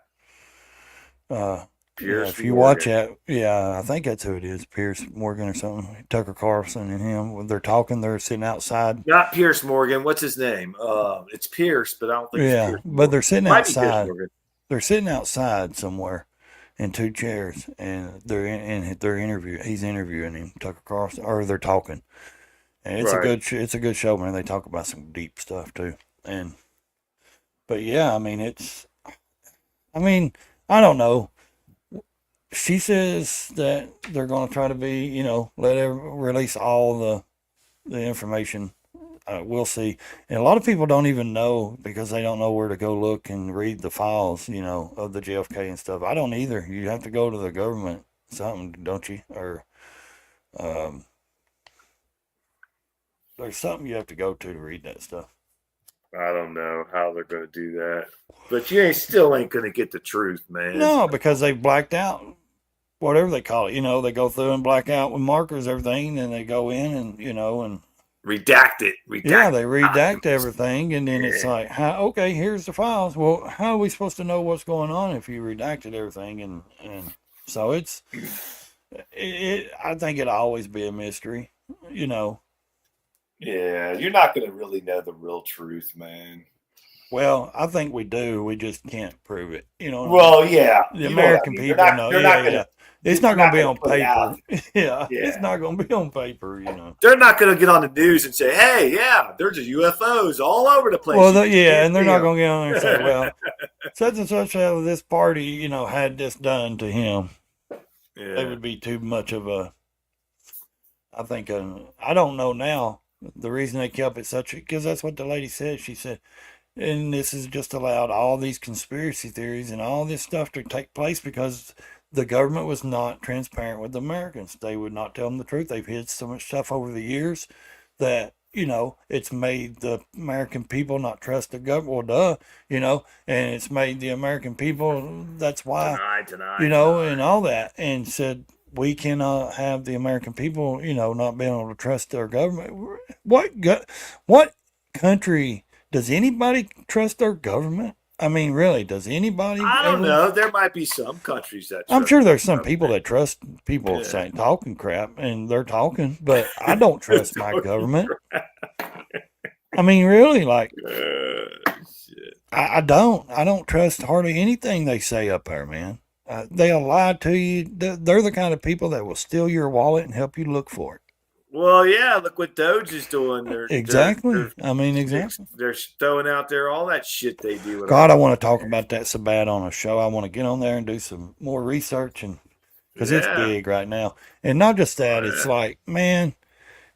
If you watch that, I think that's who it is. Piers Morgan or something. Tucker Carlson and him. When they're talking, they're sitting outside. Not Piers Morgan. What's his name? It's Pierce, but I don't think it's Piers but they're sitting outside. They're sitting outside somewhere in two chairs, and they're interviewing. He's interviewing him, Tucker Carlson, or they're talking. And it's a good show, man. They talk about some deep stuff too. But yeah, I mean, I don't know. She says that they're going to try to be, release all the information. We'll see. And a lot of people don't even know because they don't know where to go look and read the files, of the JFK and stuff. I don't either. You have to go to the government something, don't you? Or there's something you have to go to read that stuff. I don't know how they're going to do that. But you still ain't going to get the truth, man. No, because they've blacked out whatever they call it. They go through and black out with markers, everything, and they go in and, and redact it. Yeah, they redact everything, and then it's like, here's the files. Well, how are we supposed to know what's going on if you redacted everything? And so I think it'll always be a mystery, Yeah, you're not going to really know the real truth, man. Well, I think we do. We just can't prove it. Well, yeah. The American people know. It's not going to be on paper. It's not going to be on paper, They're not going to get on the news and say, hey, there's UFOs all over the place. Well, and they're not going to get on there and say, well, such and such out of this party, had this done to him. Yeah. It would be too much of I think, I don't know now. The reason they kept it because that's what the lady said. She said, and this has just allowed all these conspiracy theories and all this stuff to take place because the government was not transparent with the Americans. They would not tell them the truth. They've hid so much stuff over the years that, it's made the American people not trust the government. Well, and it's made the American people, that's why, and all that, and said, we cannot have the American people, not being able to trust their government. What country does anybody trust their government? I mean, really, does anybody? I don't know. There might be some countries that. I'm sure there's some people that trust people saying talking crap, and they're talking, but I don't trust my government. I mean, really, like, I don't trust hardly anything they say up there, man. They'll lie to you. They're the kind of people that will steal your wallet and help you look for it. Well, yeah, look what Doge is doing. Exactly. They're throwing out there all that shit they do. God, I want to talk about that so bad on a show. I want to get on there and do some more research, and because it's big right now. And not just that, it's like, man,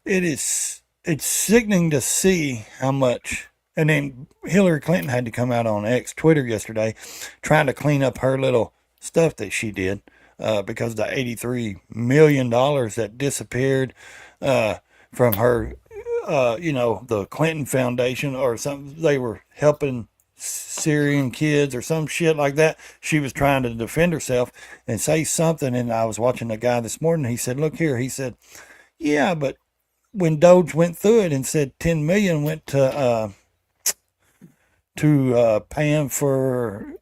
it's sickening to see how much And then Hillary Clinton had to come out on X Twitter yesterday trying to clean up her little stuff that she did because the $83 million that disappeared from her, the Clinton Foundation or something. They were helping Syrian kids or some shit like that. She was trying to defend herself and say something. And I was watching a guy this morning. He said, look here. He said, yeah, but when Doge went through it and said 10 million went to paying for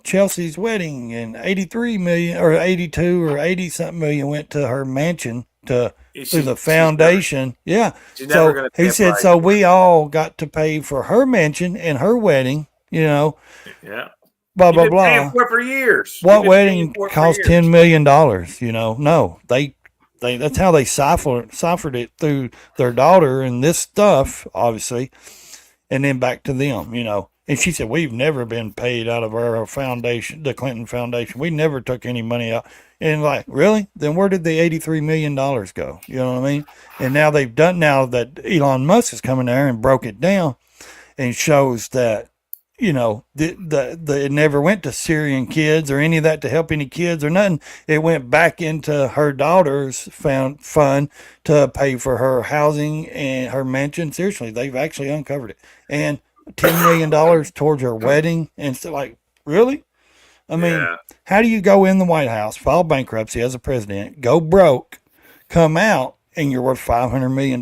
Chelsea's wedding, and 83 million or 82 or 80 something million went to her mansion through the foundation. She's never gonna pay he said, so we all got to pay for her mansion and her wedding, Yeah. Blah, blah, You've been blah. paying for it for years. What wedding cost $10 million? No, that's how they ciphered it through their daughter and this stuff, obviously, and then back to them, And she said, we've never been paid out of our foundation, the Clinton Foundation. We never took any money out. And like, really? Then where did the $83 million go? You know what I mean? And now now that Elon Musk is coming there and broke it down and shows that, it never went to Syrian kids or any of that to help any kids or nothing. It went back into her daughter's fund to pay for her housing and her mansion. Seriously, they've actually uncovered it. And $10 million towards her wedding. And so, like, really? I mean, how do you go in the White House, file bankruptcy as a president, go broke, come out, and you're worth $500 million?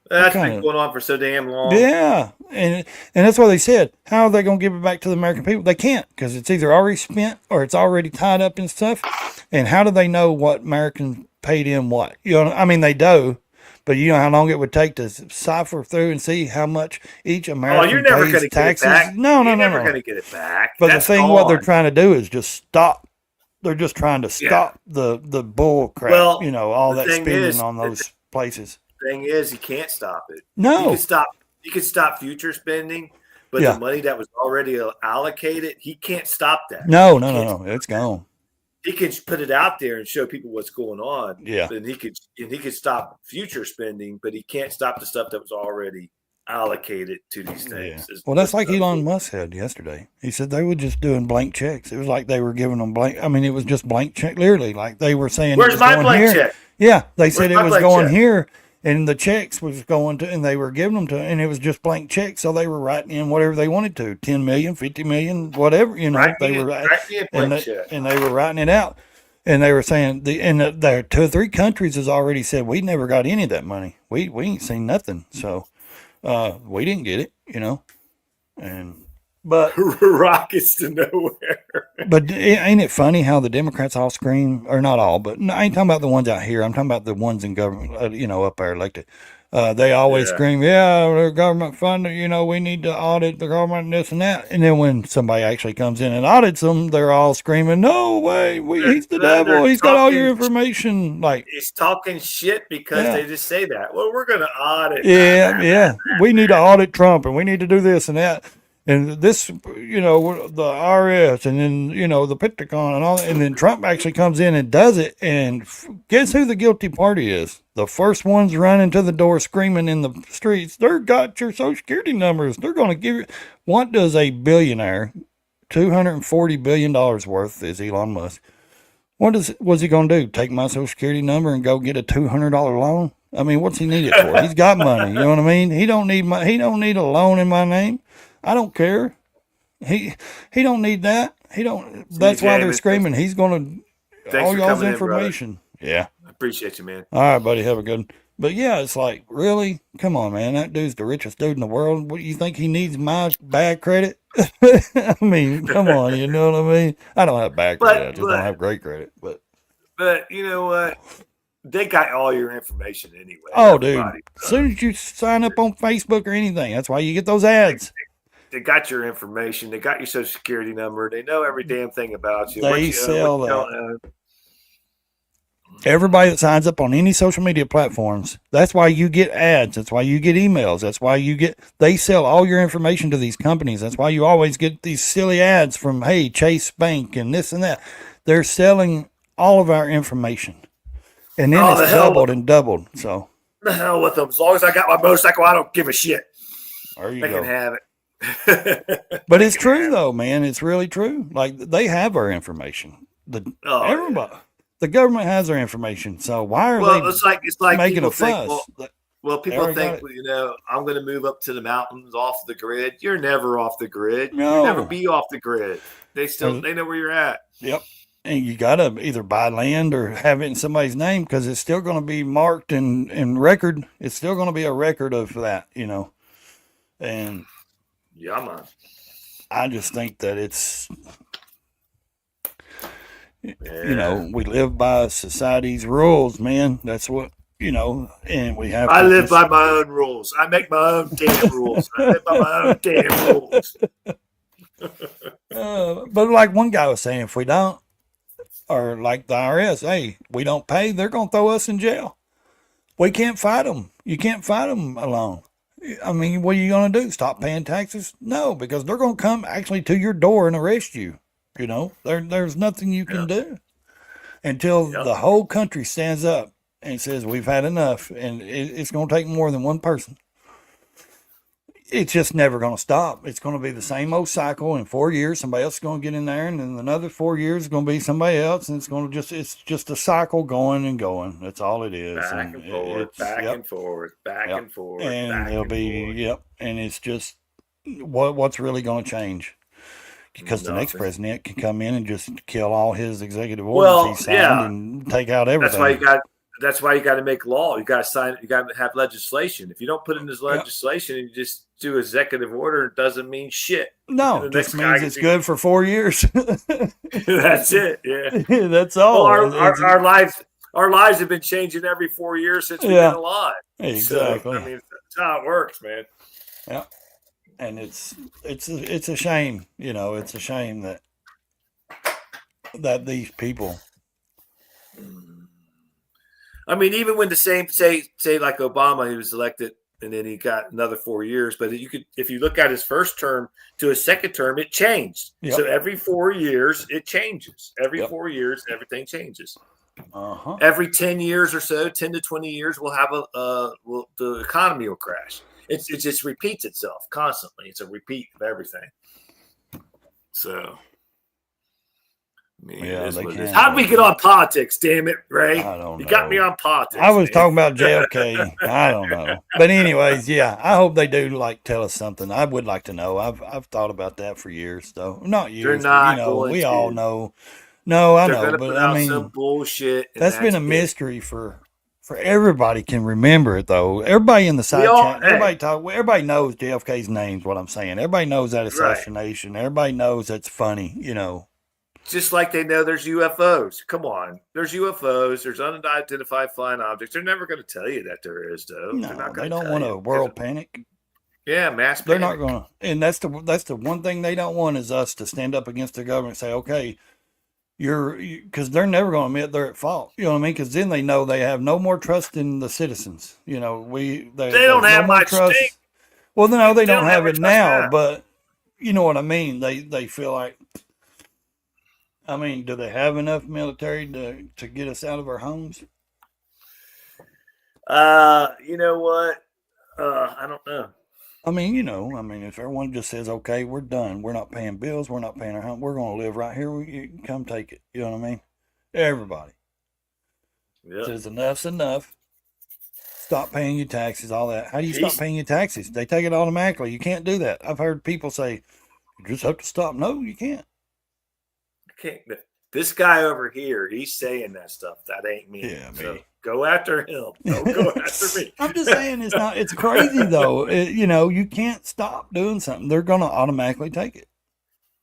That's been going on for so damn long. Yeah. And that's what they said. How are they going to give it back to the American people? They can't, because it's either already spent or it's already tied up in stuff. And how do they know what Americans paid in what? They do. But you know how long it would take to cipher through and see how much each American you're never pays going to taxes? get it back. No. You're never going to get it back. But That's the thing, gone. what they're trying to do is just stop. They're just trying to stop the bull crap. All that spending on those places. Thing is, you can't stop it. No, you can stop future spending, but the money that was already allocated, he can't stop that. No, it's gone. He can put it out there and show people what's going on. Yeah, and he could stop future spending, but he can't stop the stuff that was already allocated to these things. Yeah. Well, that's like Elon Musk said yesterday. He said they were just doing blank checks. It was like they were giving them blank. It was just blank check, literally. Like they were saying, "Where's my blank check?" Yeah, they said it was going here. And the checks was going to, and they were giving them to, and it was just blank checks. So they were writing in whatever they wanted to, 10 million, 50 million, whatever, they were and they were writing it out. And they were saying there 2 or 3 countries has already said, we never got any of that money. We ain't seen nothing. So, we didn't get it, but rockets to nowhere. But ain't it funny how the Democrats all scream, or not all, but I ain't talking about the ones out here. I'm talking about the ones in government, up there elected. They always scream, the government funded, we need to audit the government and this and that. And then when somebody actually comes in and audits them, they're all screaming, no way, he's the devil. He's got all your information. Like, he's talking shit because they just say that. Well, we're going to audit. Yeah. We need to audit Trump and we need to do this and that. And this, the IRS and then, the Pentagon and all that. And then Trump actually comes in and does it. And guess who the guilty party is? The first ones running to the door screaming in the streets, they've got your Social Security numbers. They're going to give you. What does a billionaire, $240 billion worth is Elon Musk. What's he going to do? Take my Social Security number and go get a $200 loan? What's he need it for? He's got money. You know what I mean? He don't need a loan in my name. I don't care. He don't need that. That's why they're screaming. He's going to all y'all's information. Yeah. I appreciate you, man. All right, buddy. Have a good one. But yeah, it's like, really? Come on, man. That dude's the richest dude in the world. What do you think he needs my bad credit? Come on. You know what I mean? I don't have bad credit. I just don't have great credit. But you know what? They got all your information anyway. Oh, dude. As soon as you sign up on Facebook or anything, that's why you get those ads. They got your information. They got your Social Security number. They know every damn thing about you. They sell that. Everybody that signs up on any social media platforms, that's why you get ads. That's why you get emails. That's why they sell all your information to these companies. That's why you always get these silly ads from, hey, Chase Bank and this and that. They're selling all of our information. And then it's doubled and doubled. So the hell with them. As long as I got my motorcycle, I don't give a shit. There you They can go. have it. But They it's can true have it. though, man. It's really true. Like they have our information. Oh, yeah. Everybody, the government has our information. So why are Well, they it's like making people a think, fuss? well, They people already got think, it. you know, I'm going to move up to the mountains off the grid. You're never off the grid. You never No. be off the grid. They There's- know where you're at. Yep. And you got to either buy land or have it in somebody's name because it's still going to be marked and record. It's still going to be a record of that, you know. And Yeah, man. I just think that it's, Yeah. you know, we live by society's rules, man. That's what, you know, and we have I to live just, by my own rules. I make my own damn rules. I live by my own damn rules. but like one guy was saying, if we don't, or like the IRS, hey, we don't pay, they're going to throw us in jail. We can't fight them. You can't fight them alone. I mean, what are you going to do? Stop paying taxes? No, because they're going to come actually to your door and arrest you. You know, there's nothing you can do until Yep. the whole country stands up and says, we've had enough. And it's going to take more than one person. It's just never going to stop. It's going to be the same old cycle. In 4 years, somebody else is going to get in there, and then another 4 years is going to be somebody else, and it's just a cycle going and going. That's all it is. Back and forward, back yep. and forward, back Yep. and forward, And back it'll and be forward. yep. And it's just what's really going to change because the next Nothing. president can come in and just kill all his executive Well, orders he signed yeah. and take out That's everything. why you got to make law. You got to sign. You got to have legislation. If you don't put in this legislation and you just do executive order, it doesn't mean shit. No, the it next just guy means can it's be- good for 4 years. That's it. Yeah. That's all. Well, It's- our lives have been changing every 4 years since we've Yeah. been alive. Exactly. So, I mean, that's how it works, man. And it's a shame, you know. It's a shame that these people. I mean, even when the same say like Obama, he was elected and then he got another 4 years. But if you look at his first term to his second term, it changed. Yep. So every 4 years, it changes. Every Yep. 4 years, everything changes. Uh-huh. Every 10 years or so, 10 to 20 years, we'll have the economy will crash. It just repeats itself constantly. It's a repeat of everything. So, I mean, Yeah, it is they what it is. can. How did we get on politics? Damn it, Ray! I don't You got know. me on politics. I was man. talking about JFK. I don't know, but anyways, yeah. I hope they do like tell us something. I would like to know. I've thought about that for years, though. Not years. They're not but, you know, going we to. all know. No, I They're know, gonna but put I out mean, some bullshit. and that's been a it. mystery for everybody. Can remember it though. Everybody in the side all- chat. Everybody knows JFK's name's what I'm saying. Everybody knows that Right. assassination. Everybody knows that's funny. You know. Just like they know there's UFOs. Come on, there's UFOs. There's unidentified flying objects. They're never going to tell you that there is, though. They're No, not they gonna don't tell want you. a world panic. Yeah, mass. They're panic. not going to, and that's the one thing they don't want is us to stand up against the government and say, okay, because they're never going to admit they're at fault. You know what I mean? Because then they know they have no more trust in the citizens. You know, they don't there's have no more much stake. Well, no, they don't have have it much trust now, now. but you know what I mean. They feel like. I mean, do they have enough military to get us out of our homes? You know what? I don't know. I mean, if everyone just says, okay, we're done. We're not paying bills. We're not paying our home. We're going to live right here. You can come take it. You know what I mean? Everybody Yeah. says enough's enough. Stop paying your taxes, all that. How do you stop Jeez. paying your taxes? They take it automatically. You can't do that. I've heard people say, you just have to stop. No, you can't. Can't. This guy over here, he's saying that stuff. That ain't me. Yeah, So me. go after him. Don't go after me. I'm just saying it's crazy though. You can't stop doing something. They're going to automatically take it.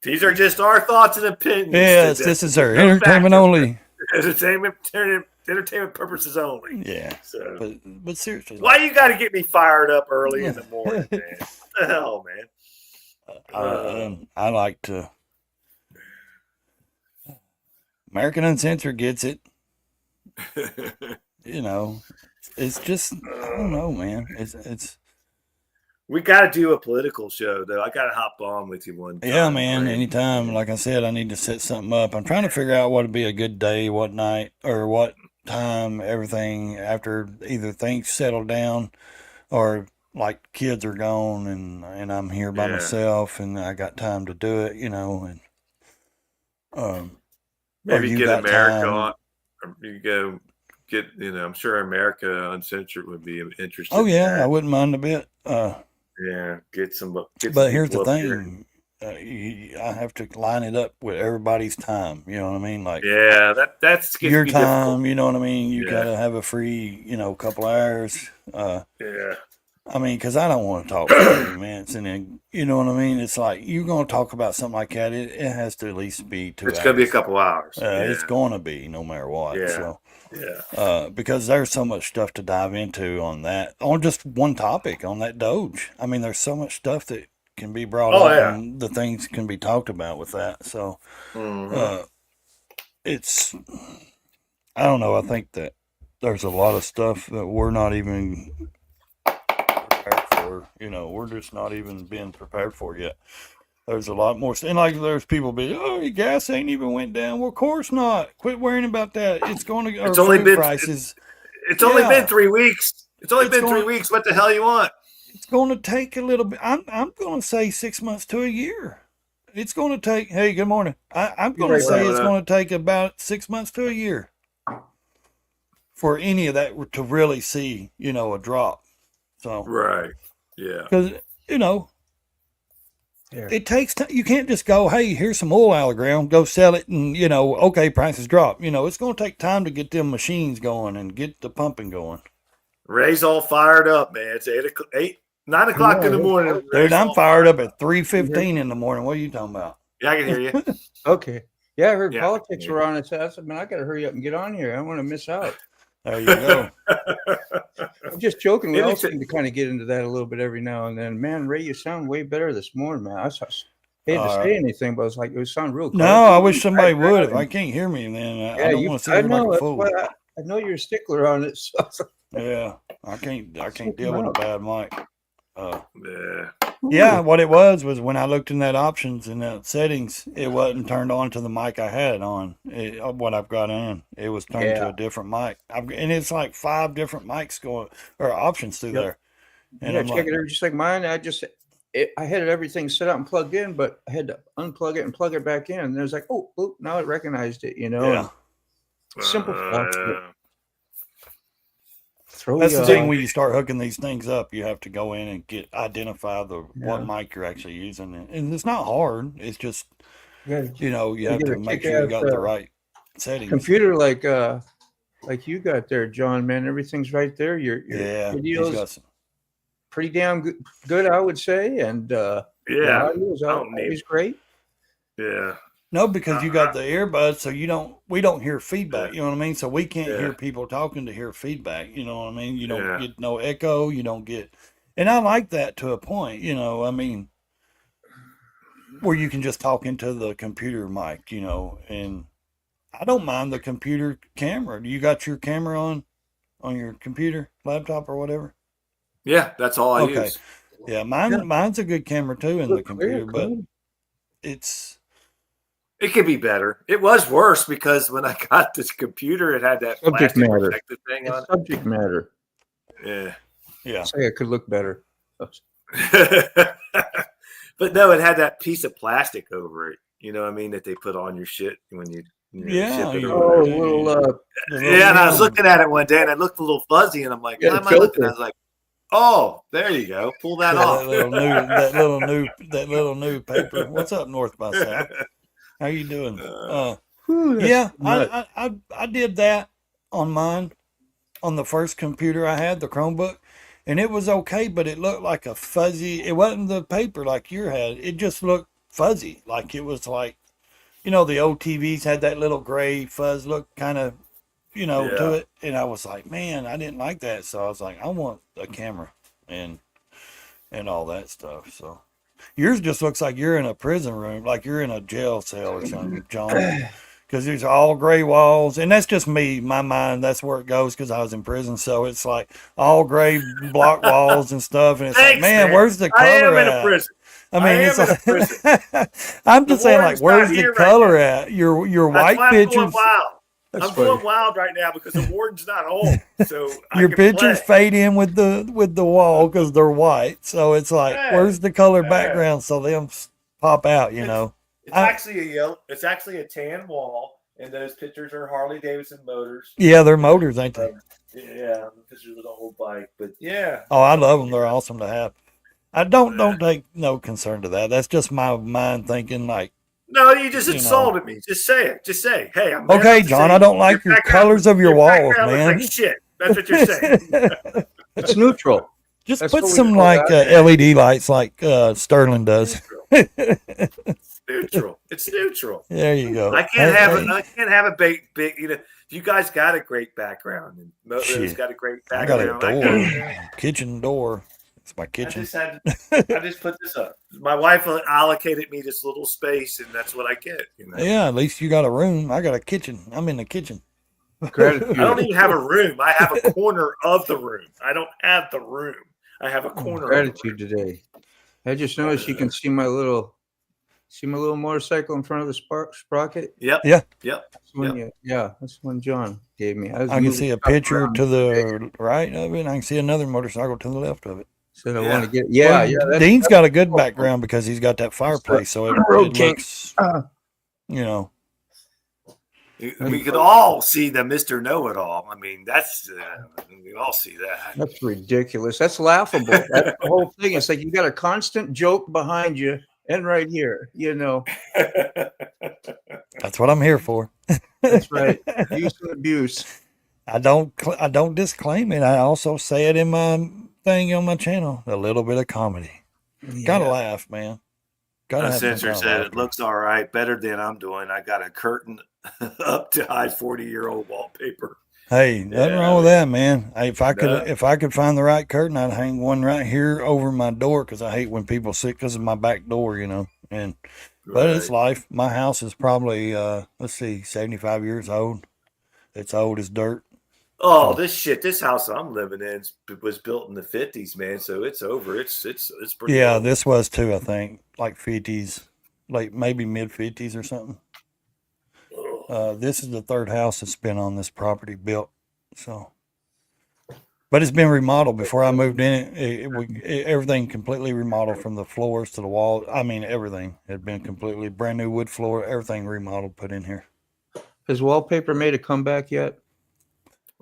These are just our thoughts and opinions. Yes, today. this is our No entertainment factors. only. Entertainment purposes only. Yeah. So But seriously. why you got to get me fired up early in the morning, man? What the hell, man? I like to. American Uncensored gets it. It's just I don't know, man. It's We got to do a political show, though. I got to hop on with you one time. yeah, man. Ray. Anytime, like I said, I need to set something up. I'm trying to figure out what would be a good day, what night, or what time. Everything after either things settle down, or like kids are gone and I'm here by Yeah. myself and I got time to do it, and or Maybe you get got America time. on. Or you go get, I'm sure America Uncensored would be interested Oh in yeah, I that. wouldn't mind a bit. Yeah, get some But here's people the up here. thing, I have to line it up with everybody's time. You know what I mean? Like Yeah, that's gets your to be difficult. time. You know what I mean? You Yeah. gotta have a free, couple hours. Yeah. I mean, because I don't want to talk for 30 minutes, and then you know what I mean. It's like you're gonna talk about something like that. It has to at least be 2 It's gonna be a hours. couple hours. It's gonna be no matter what. Yeah. So. Yeah. Because there's so much stuff to dive into on just one topic on that Doge. I mean, there's so much stuff that can be brought Oh up yeah. and the things can be talked about with that. So Mhm. it's, I don't know. I think that there's a lot of stuff that we're not even prepared for. We're just not even being prepared for yet. There's a lot more, and like there's people be, oh, your gas ain't even went down. Well, of course not. Quit worrying about that. It's going to. It's Our only food been prices. it's only Yeah. been 3 weeks. It's only It's been 3 going- weeks. What the hell you want? It's going to take a little bit. I'm going to say 6 months to a year. It's going to take. Hey, good morning. I'm going to Right, say right. it's going to take about 6 months to a year for any of that to really see, a drop. So Right. Yeah. because Yeah. it takes time. You can't just go, hey, here's some oil out of the ground, go sell it, and okay, prices drop. It's going to take time to get them machines going and get the pumping going. Ray's all fired up, man. It's 9 o'clock in the morning. Dude, Ray's I'm all fired up at 3:15 in the morning. What are you talking about? Yeah, I can hear you. Okay. Yeah, I heard Yeah. politics were on. I said, man, I got to hurry up and get on here. I don't want to miss out. There you go. I'm just joking. We all Anything- seem to kind of get into that a little bit every now and then. Man, Ray, you sound way better this morning, man. I hate to say anything, but it's like it sound real. No, I wish somebody would. If I can't hear me, then I don't want to sit I here like know. a That's fool. why I know you're a stickler on it. So. Yeah, I can't deal with a bad mic. Yeah. Yeah, what it was when I looked in that options and that settings, it wasn't turned on to the mic I had on. What I've got on, it was turned to Yeah. a different mic. And it's like 5 different mics going or options through Yep. there. And Yeah, I'm check like, it out just like mine. I had everything set up and plugged in, but I had to unplug it and plug it back in. And it was like, oh, boop, now it recognized it, yeah. Simple stuff. Throw That's you the thing off. when you start hooking these things up, you have to go in and identify what Yeah. mic you're actually using, and it's not hard. It's just You gotta you have get to a make kick sure you out, got the right settings. computer like you got there, John, man. Everything's right there. Your Yeah, he's video's got some. pretty damn good, I would say. And the Yeah. audio is I don't need- always great. Yeah. No, because you got the earbuds, so we don't hear feedback. You know what I mean? So we can't Yeah. hear people talking to hear feedback. You know what I mean? You don't Yeah. get no echo. You don't get, and I like that to a point. I mean, where you can just talk into the computer mic. And I don't mind the computer camera. Do you got your camera on your computer, laptop, or whatever? Yeah, that's all I Okay. use. Yeah, Yeah. mine's a good camera too in the Look clear, computer, but clean. it's. It could be better. It was worse because when I got this computer, it had that Subject plastic matter. protective thing on It's subject matter. it. Yeah. Say it could look better. Yeah. But no, it had that piece of plastic over it. You know what I mean? That they put on your shit when you Yeah, ship it you- over. Oh, a little The little Yeah, and I was film. looking at it one day and it looked a little fuzzy, and I'm like, Yeah, why am I looking? filter. I was like, oh, there you go. Pull that Yeah, off. that little new paper. What's up, North by South? How you doing? Whew, that's Yeah, nuts. I did that on mine, on the first computer I had, the Chromebook, and it was okay, but it looked like a fuzzy. It wasn't the paper like your had. It just looked fuzzy, like it was like, the old TVs had that little gray fuzz look, kind of, to Yeah. it. And I was like, man, I didn't like that, so I was like, I want a camera and all that stuff. So yours just looks like you're in a prison room, like you're in a jail cell or something, John. Because there's all gray walls, and that's just me, my mind. That's where it goes because I was in prison, so it's like all gray block walls and stuff. And it's like, Thanks, man, man. where's the color I am in at? a prison. I mean, I am it's in a like, prison. I'm just The saying, like, warden's not where's the here right color at? Your That's white why I'm going pictures. wild. That's I'm funny. going wild right now because the warden's not home. So Your I can pictures play. fade in with the wall because they're white. So it's like, Yeah. where's the color Yeah. background so them pop out? You It's- know. It's actually a yellow. It's actually a tan wall, and those pictures are Harley Davidson motors. Yeah, they're motors, ain't they? Yeah, the pictures of the whole bike. But yeah. Oh, I love them. They're awesome to have. I don't take no concern to that. That's just my mind thinking like, No, you just You know. insulted me. Just say it. Just say, hey, I'm okay, John, I don't like your background- colors of your walls, background looks man. like shit. That's what you're saying. It's neutral. Just That's put what we some call like that. LED lights like Sterling does. It's neutral. It's neutral. There you go. I can't have Hey, it. I can't have a big. You know, you guys got a great background, and Moto's Shit. got a great I got background. a door, got- kitchen door. It's my I kitchen. just had. I just put this up. My wife allocated me this little space, and that's what I get. You know? Yeah, at least you got a room. I got a kitchen. I'm in the kitchen. Gratitude. I don't even have a room. I have a corner of the room. I don't have the room. I have a corner. Gratitude today. I just noticed you can see my little motorcycle in front of the sprocket. Yep. Yeah. Yep. That's one that's one John gave me. I can see a picture to the right of it. And I can see another motorcycle to the left of it. Said I Yeah. want to get. Well, That's- Dean's got a good background because he's got that fireplace, so it Road King. looks, you know. We could all see the Mr. Know-It-All. I mean, that's we all see that. That's ridiculous. That's laughable. That's the whole thing. It's like you got a constant joke behind you and right here. You know, That's what I'm here for. that's right. Use and abuse. I don't disclaim it. I also say it in my thing on my channel. A little bit of comedy. Gotta laugh, man. Gotta The have some censor kind of said it laughter. looks all right, better than I'm doing. I got a curtain up to hide 40-year-old wallpaper. Hey, nothing Yeah. wrong with that, man. Hey, if I could, No. if I could find the right curtain, I'd hang one right here over my door because I hate when people sit because of my back door, you know. And but it's Right. life. My house is probably 75 years old. It's old as dirt. Oh, this house I'm living in was built in the 50s, man. So it's over. It's pretty. Yeah, old. this was too. I think like 50s, like maybe mid 50s or something. This is the third house that's been on this property built. So, but it's been remodeled. Before I moved in, everything completely remodeled from the floors to the wall. I mean, everything had been completely brand new wood floor. Everything remodeled, put in here. Has wallpaper made a comeback yet?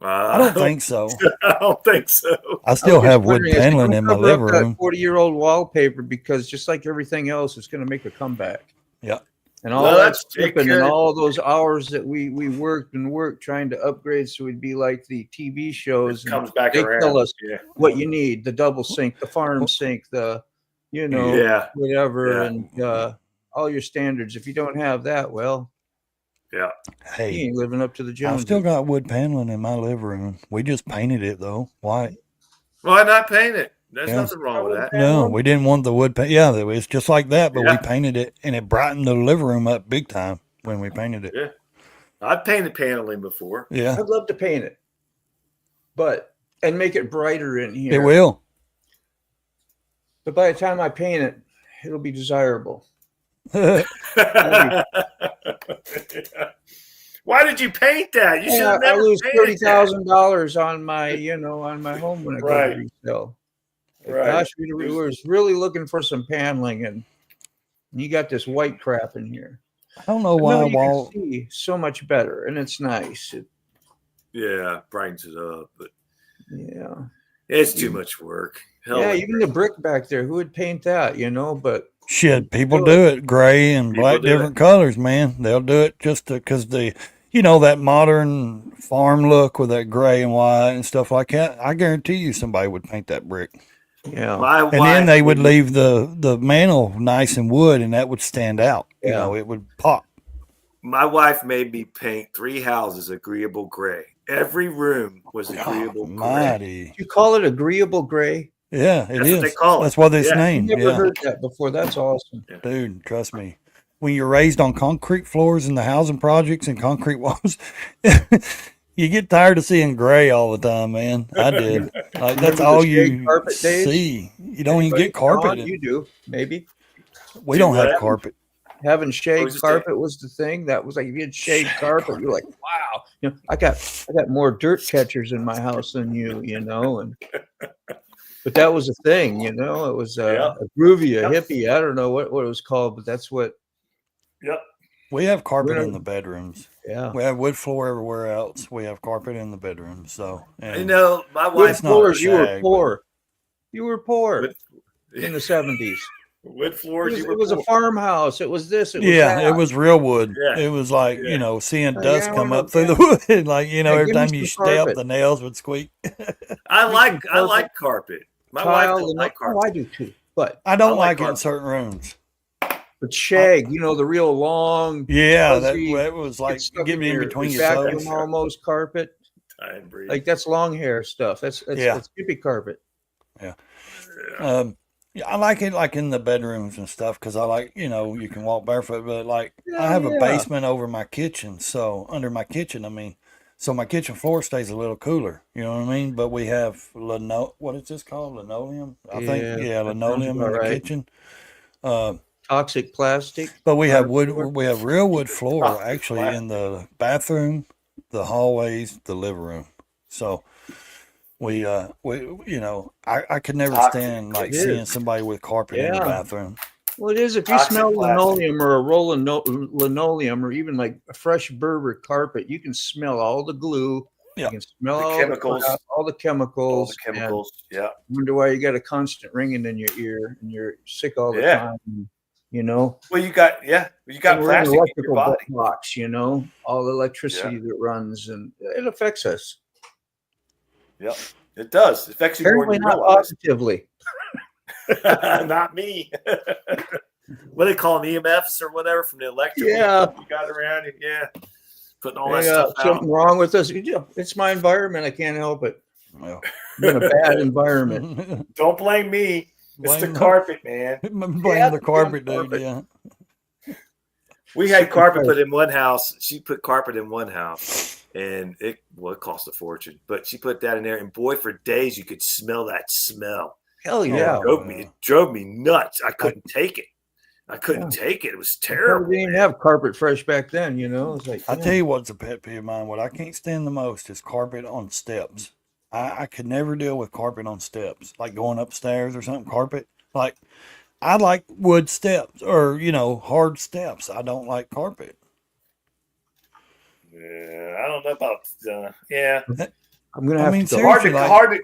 I don't think so. I don't think so. I still have wood Wondering, is it paneling gonna in my cover up living that room. 40-year-old wallpaper, because just like everything else, it's going to make a comeback. Yeah. And all Well, that that's stripping good. and all those hours that we worked trying to upgrade so we'd be like the TV shows. It and comes back they around. tell us Yeah. what you need: the double sink, the farm sink, the Yeah. whatever, Yeah. and all your standards. If you don't have that, well, Yeah. you Hey, ain't living up to the I've Joneses. still got wood paneling in my living room. We just painted it though. White. Why not paint it? There's Yeah. nothing wrong with that. No, we didn't want the wood paint. Yeah, it's just like that, but Yeah. we painted it and it brightened the living room up big time when we painted it. Yeah. I've painted paneling before. Yeah, I'd love to paint it, and make it brighter in here. it will. But by the time I paint it, it'll be desirable. Why did you paint that? You should Yeah, have I never lose painted that. $30,000 on my home when it goes Right. to resale. Right. Gosh, we were really looking for some paneling, and you got this white crap in here. I don't know But why no, you wall. can see so much better, and it's nice. Yeah, brightens it up, but Yeah, it's too much work. Hell, yeah. Even the brick back there, who would paint that? But Shit, people Do do it gray and People black, do different colors, man. They'll do it just because that modern farm look with that gray and white and stuff like that. I guarantee you somebody would paint that brick. yeah, my And then wife they would leave the mantle nice and wood and that would stand out. You Yeah. know, it would pop. My wife made me paint 3 houses agreeable gray. Every room was agreeable gray. Mighty. you call it agreeable gray? Yeah, it That's is. what they call it. That's what it's Yeah. named. Never Yeah. heard that before. That's awesome. Dude, trust me. When you're raised on concrete floors in the housing projects and concrete walls, you get tired of seeing gray all the time, man. I did. Like that's Remember all the shag you carpet days? see. You don't even Anybody? get carpet. John, you do maybe. We don't have what? carpet. having Oh, shade just carpet was the thing. That was like if you had shade carpet, you're like, wow. You know, I got more dirt catchers in my house than you know, and but that was a thing, you know. It was Yeah. a groovy, a Yep. hippie. I don't know what it was called, but that's what. Yep. We have carpet We're- in the bedrooms. Yeah. We have wood floor everywhere else. We have carpet in the bedrooms. So, You and know, my Wood wife It's not floors, you were shag, poor. You were poor Wood- in the 70s. wood floors. It was a poor. farmhouse. It was this. It was yeah, that. it was real wood. Yeah. It was like, Yeah. you know, seeing Yeah, dust yeah, come I up know, through the wood. Like, you know, Yeah, every give me time you some step, carpet. the nails would squeak. I like carpet. carpet. My Tile, wife don't like oh, carpet. I do too. But I don't I like like it in carpet. certain rooms. shag, you know, the real long, Yeah, fuzzy, that was like gets stuck getting in between your vacuum toes. almost carpet. Time breed. Like that's long hair stuff. That's Yeah. that's hippie carpet. Yeah, I like it like in the bedrooms and stuff because I like, you know, you can walk barefoot, but like I have a Yeah. basement over my kitchen. So under my kitchen, I mean, so my kitchen floor stays a little cooler. You know what I mean? But we have what is this called? Linoleum? I think, Yeah, yeah, that linoleum sounds in the about right. kitchen. Uh, Toxic plastic. but we have Hardwood. we have real wood floor Toxic actually plastic. in the bathroom, the hallways, the living room. So we you know, I could never Toxic. stand like It is. seeing somebody with carpet in the Yeah. bathroom. Well, it is. If you Toxic smell plastic. linoleum or a roll of linoleum or even like a fresh Berber carpet, you can smell all the glue. Yeah. You can smell The all chemicals. all the All chemicals. the chemicals. Yeah. And wonder why you got a constant ringing in your ear and you're sick all the Yeah. time. You know, Well, you got And plastic we're in an in your electrical body. box. You know, all the electricity that runs and it affects us. Yep. It does. It affects you more Apparently than you not realize. positively. Not me. What do they call them, EMFs or whatever from the electric? Yeah. You got around it. Yeah. Putting all that Hey, stuff out. something wrong with us. Yeah, it's my environment. I can't help it. Well, I'm in a bad environment. Don't blame me. It's the Blame carpet, man. blame Yeah, the the carpet damn dude. carpet. Yeah. We had Super carpet cold. put in one house. She put carpet in one house, and it cost a fortune. But she put that in there, and boy, for days you could smell that smell. Hell yeah. Oh, It drove me nuts. I couldn't take it. I couldn't take it. It was We terrible. didn't even have carpet fresh back then, you know. It's like I tell you what's a pet peeve of mine. What I can't stand the most is carpet on steps. I could never deal with carpet on steps, like going upstairs or something. Carpet, like I like wood steps or you know hard steps. I don't like carpet. Yeah, I don't know about. Yeah, I'm gonna I have mean, to go. seriously, like-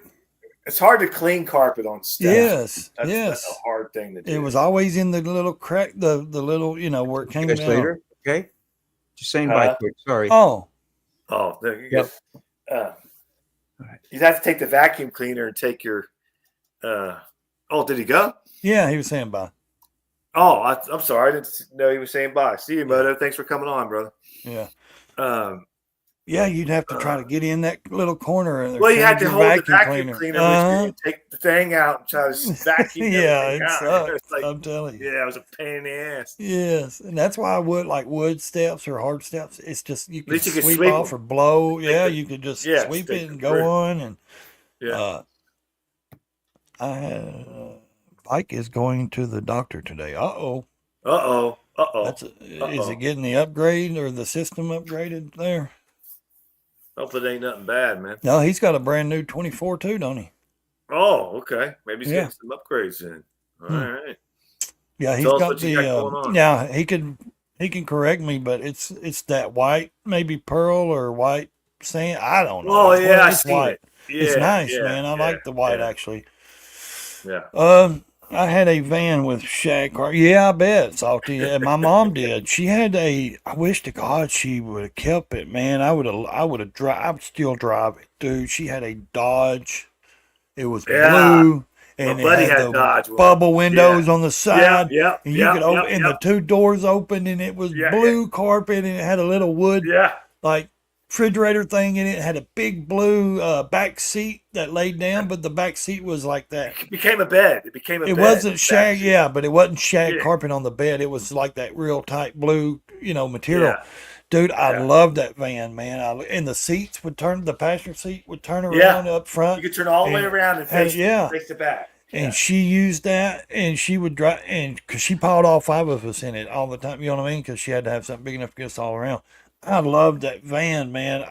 It's hard to clean carpet on steps. Yes, That's yes. a hard thing to do. It was always in the little crack, the little you know where it See came you guys down. later. Okay. Just saying bye Huh? quick. Sorry. Oh, Oh, there you Yep. go. You'd have to take the vacuum cleaner and take your. Oh, did he go? yeah, he was saying bye. Oh, I'm sorry. I didn't know he was saying bye. See you, Moto. Thanks for coming on, brother. Yeah, Um, yeah. You'd have to try to get in that little corner. And well, you had to your hold the vacuum cleaner Uh-huh. and take the thing out and try to vacuum. Yeah, everything it out. sucks. It's like, I'm telling you. yeah, it was a pain in the ass. Yes, and that's why I would like wood steps or hard steps. It's just you can least you can sweep sweep off them. or blow. Yeah, the- you could just yeah, sweep take it and the grip. go on. And Yeah. I had bike is going to the doctor today. Uh-oh. Uh-oh. That's is Uh-oh. it getting the upgrade or the system upgraded there? Hopefully it ain't nothing bad, man. No, he's got a brand new 24 too, don't he? Oh, okay. Maybe he's Yeah. getting some upgrades in. All Hmm. right. Yeah, he's Tell us got what you the got going on. yeah, he can correct me, but it's that white, maybe pearl or white sand. I don't know. Oh, It's yeah, I it's seen white. it. Yeah, It's nice, yeah, man. I yeah, like the white yeah, actually. Yeah. I had a van with shag car. Yeah, I bet, Salty. Yeah, my mom did. She had a. I wish to God she would have kept it, man. I would have drive. I would still drive it, dude. She had a Dodge. It was Yeah. blue, My and it buddy had had the Dodge one. bubble windows on the Yeah, side. yeah, And you yeah, could open, yeah, and yeah. the two doors opened, and it was Yeah, blue carpet, and it had a little wood Yeah. like refrigerator thing in it. It had a big blue back seat that laid down, but the back seat was like that. It became a bed. It became a bed. It wasn't shag, Back- yeah, but it wasn't shag Yeah. carpet on the bed. It was like that real tight blue, material. Yeah. Dude, I Yeah. loved that van, man. And the seats would turn, the passenger seat would turn Yeah. around up front. You could turn all the way And around and had- face, yeah. face the back. and she used that, and she would drive, and because she piled all 5 of us in it all the time, you know what I mean? Because she had to have something big enough to get us all around. I love that van, man.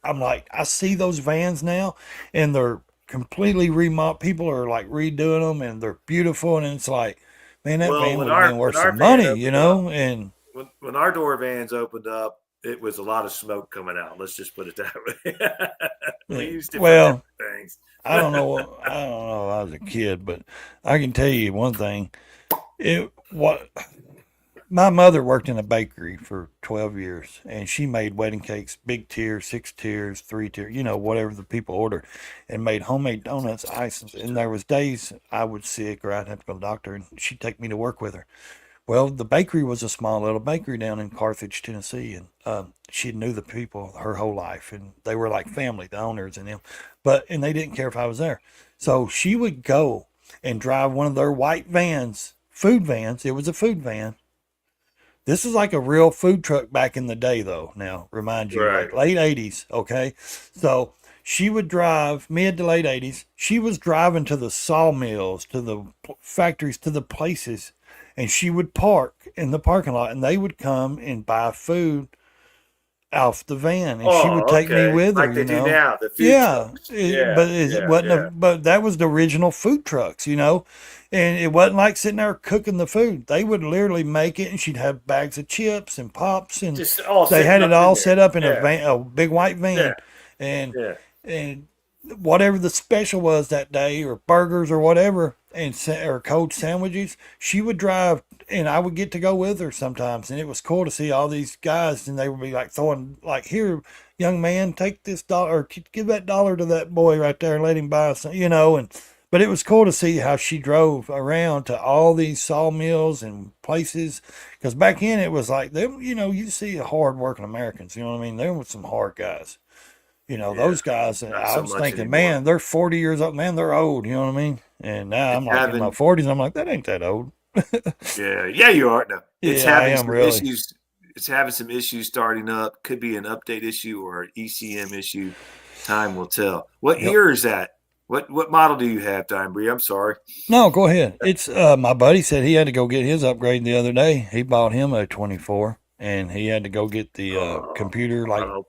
I'm like, I see those vans now, and they're completely remodeled. People are like redoing them, and they're beautiful, and it's like, man, that Well, van when would have been when worth our some van money, you opened up, know? And when our door vans opened up, it was a lot of smoke coming out. Let's just put it that way. We used it for well, different things. I don't know. I don't know. I was a kid, but I can tell you one thing. It what My mother worked in a bakery for 12 years, and she made wedding cakes, big tier, 6 tiers, 3 tier, whatever the people ordered, and made homemade donuts, ice. And there was days I would sick or I'd have to go to the doctor, and she'd take me to work with her. Well, the bakery was a small little bakery down in Carthage, Tennessee, and she knew the people her whole life, and they were like family, the owners and them. And they didn't care if I was there, so she would go and drive one of their white vans, food vans. It was a food van. This is like a real food truck back in the day, though. Now, remind you, Right. like late 80s, okay? So she would drive mid to late 80s. She was driving to the sawmills, to the factories, to the places, and she would park in the parking lot, and they would come and buy food off the van, and she Oh, would take me okay. with her, Like they you do know. now, the food Yeah, trucks. Yeah, but it yeah, wasn't yeah. but that was the original food trucks, and it wasn't like sitting there cooking the food. They would literally make it, and she'd have bags of chips and pops, and Just all they sitting had it up in all there. set up in a Yeah, van, a big white yeah, van, and yeah. and whatever the special was that day, or burgers or whatever, or cold sandwiches, she would drive, and I would get to go with her sometimes, and it was cool to see all these guys, and they would be like throwing like, here, young man, take this dollar, or give that dollar to that boy right there and let him buy some, and. But it was cool to see how she drove around to all these sawmills and places. Because back in it was like them, you see hard working Americans, you know what I mean? There were some hard guys. Yeah. Those guys, Not I so was much thinking, anymore. man, they're 40 years old. Man, they're old. You know what I mean? And now I'm It's like in my having 40s. I'm like, that ain't that old. yeah, you are. No. It's Yeah, I having am some really. issues. It's having some issues starting up. Could be an update issue or an ECM issue. Time will tell. What Yep. year is that? What model do you have, Time Bree? I'm sorry. No, go ahead. It's my buddy said he had to go get his upgrade the other day. He bought him a 24, and he had to go get the computer. I Like hope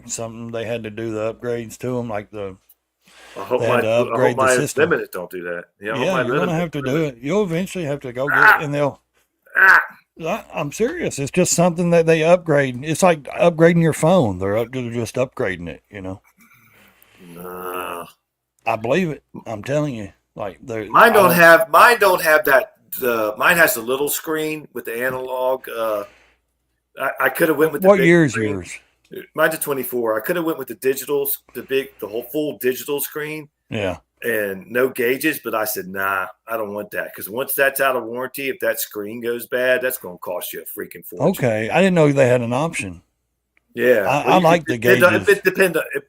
something they had to do the upgrades to him, like I they had to hope upgrade the my system. limited don't do that. Yeah, I hope Yeah, my you're gonna limited have to do it. You'll eventually have to go get it, ah, and they'll. ah. I'm serious. It's just something that they upgrade. It's like upgrading your phone. They're just upgrading it. No. I believe it. I'm telling you. Like they, Mine I don't don't. have mine don't have that mine has the little screen with the analog. I could have went with the What big year is screen. yours? Mine's a 24. I could have went with the digital, the whole full digital screen Yeah. and no gauges, but I said, nah, I don't want that because once that's out of warranty, if that screen goes bad, that's going to cost you a freaking fortune. Okay. I didn't know they had an option. Yeah, I like the gauges. It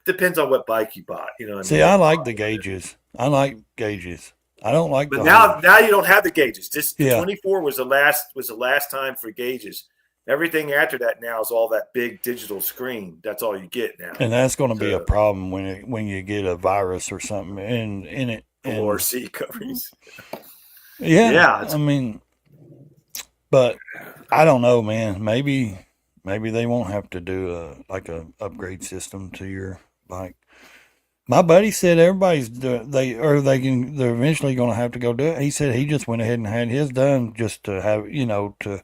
depends on what bike you bought. You know what I See, mean? I like the gauges. I like gauges. I don't like But the now holes. you don't have the gauges. The Yeah. 24 was the last time for gauges. Everything after that now is all that big digital screen. That's all you get now. And that's going to be a So, problem when you get a virus or something in it. or And seat coverings. yeah, Yeah, it's I mean, but I don't know, man. Maybe they won't have to do a upgrade system to your bike. My buddy said everybody's they're eventually going to have to go do it. He said he just went ahead and had his done just to have to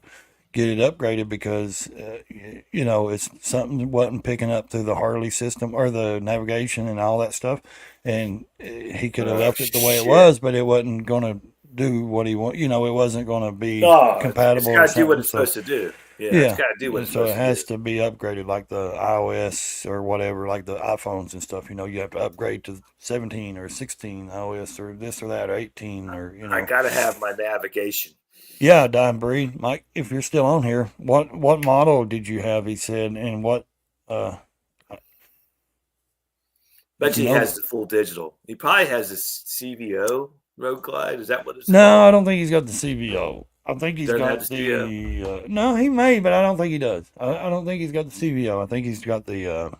get it upgraded because it's something that wasn't picking up through the Harley system or the navigation and all that stuff, and he could have left it the way it shit. was, but it wasn't going to do what he want. It wasn't going to be No, it's compatible or got to do what something. it's So supposed to do. Yeah, yeah, it's got to do what and it's so it supposed to has do. to be upgraded like the iOS or whatever, like the iPhones and stuff. You have to upgrade to 17 or 16 iOS or this or that or 18 or I got to have my navigation. Yeah, Dime Bree, Mike, if you're still on here, what model did you have? He said, and what Bet did you you he know? has the full digital. He probably has a CVO Road Glide. Is that what it's No, called? I don't think he's got the CVO. I think he's Doesn't have got the CVO. the. No, he may, but I don't think he does. I don't think he's got the CVO. I think he's got the.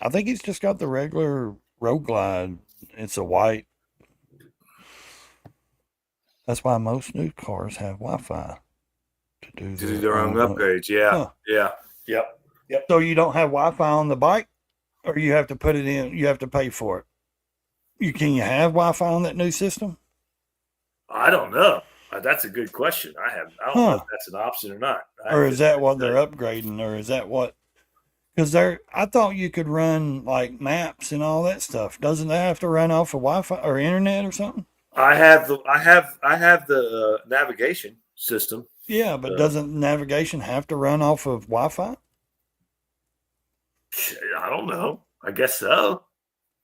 I think he's just got the regular Road Glide. It's a white. That's why most new cars have Wi-Fi to do To do their own own- upgrades. Yeah. Huh. Yeah. Yep. So you don't have Wi-Fi on the bike, or you have to put it in. You have to pay for it. Can you have Wi-Fi on that new system? I don't know. That's a good question. I don't know if that's an option or not. Or is that what they're upgrading, or is that what? Because I thought you could run like maps and all that stuff. Doesn't that have to run off of Wi-Fi or internet or something? I have the navigation system. Yeah, but doesn't navigation have to run off of Wi-Fi? I don't know. I guess so.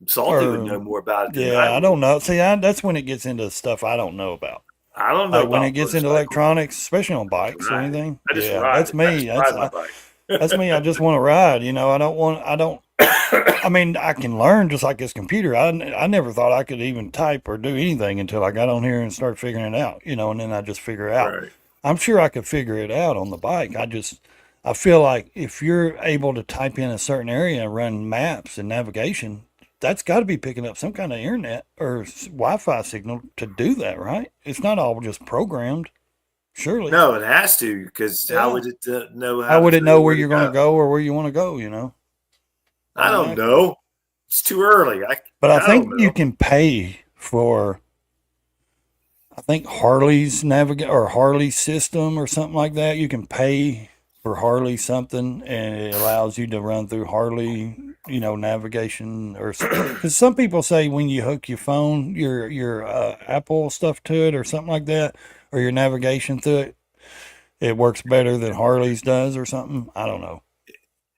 Salty would know more about it than Yeah, I would. don't know. See, that's when it gets into stuff I don't know about. I don't know Like when about it gets into motorcycles. electronics, especially on bikes or Right. anything. I just Yeah, ride. that's me. I just ride my bike. That's me. I just want to ride. You know, I mean, I can learn just like this computer. I never thought I could even type or do anything until I got on here and started figuring it out, you know, and then I just figure it out. Right. I'm sure I could figure it out on the bike. I feel like if you're able to type in a certain area and run maps and navigation, that's got to be picking up some kind of internet or Wi-Fi signal to do that, right? It's not all just programmed, surely. No, it has to, because how Yeah. would it know? How would it know where you're to going to go or where you want to go, you know? I don't know. It's too early. But I don't think know. you can pay for, I think Harley's Harley system or something like that. You can pay for Harley something, and it allows you to run through Harley, you know, navigation or because some people say when you hook your phone, your Apple stuff to it or something like that, or your navigation through it, it works better than Harley's does or something. I don't know.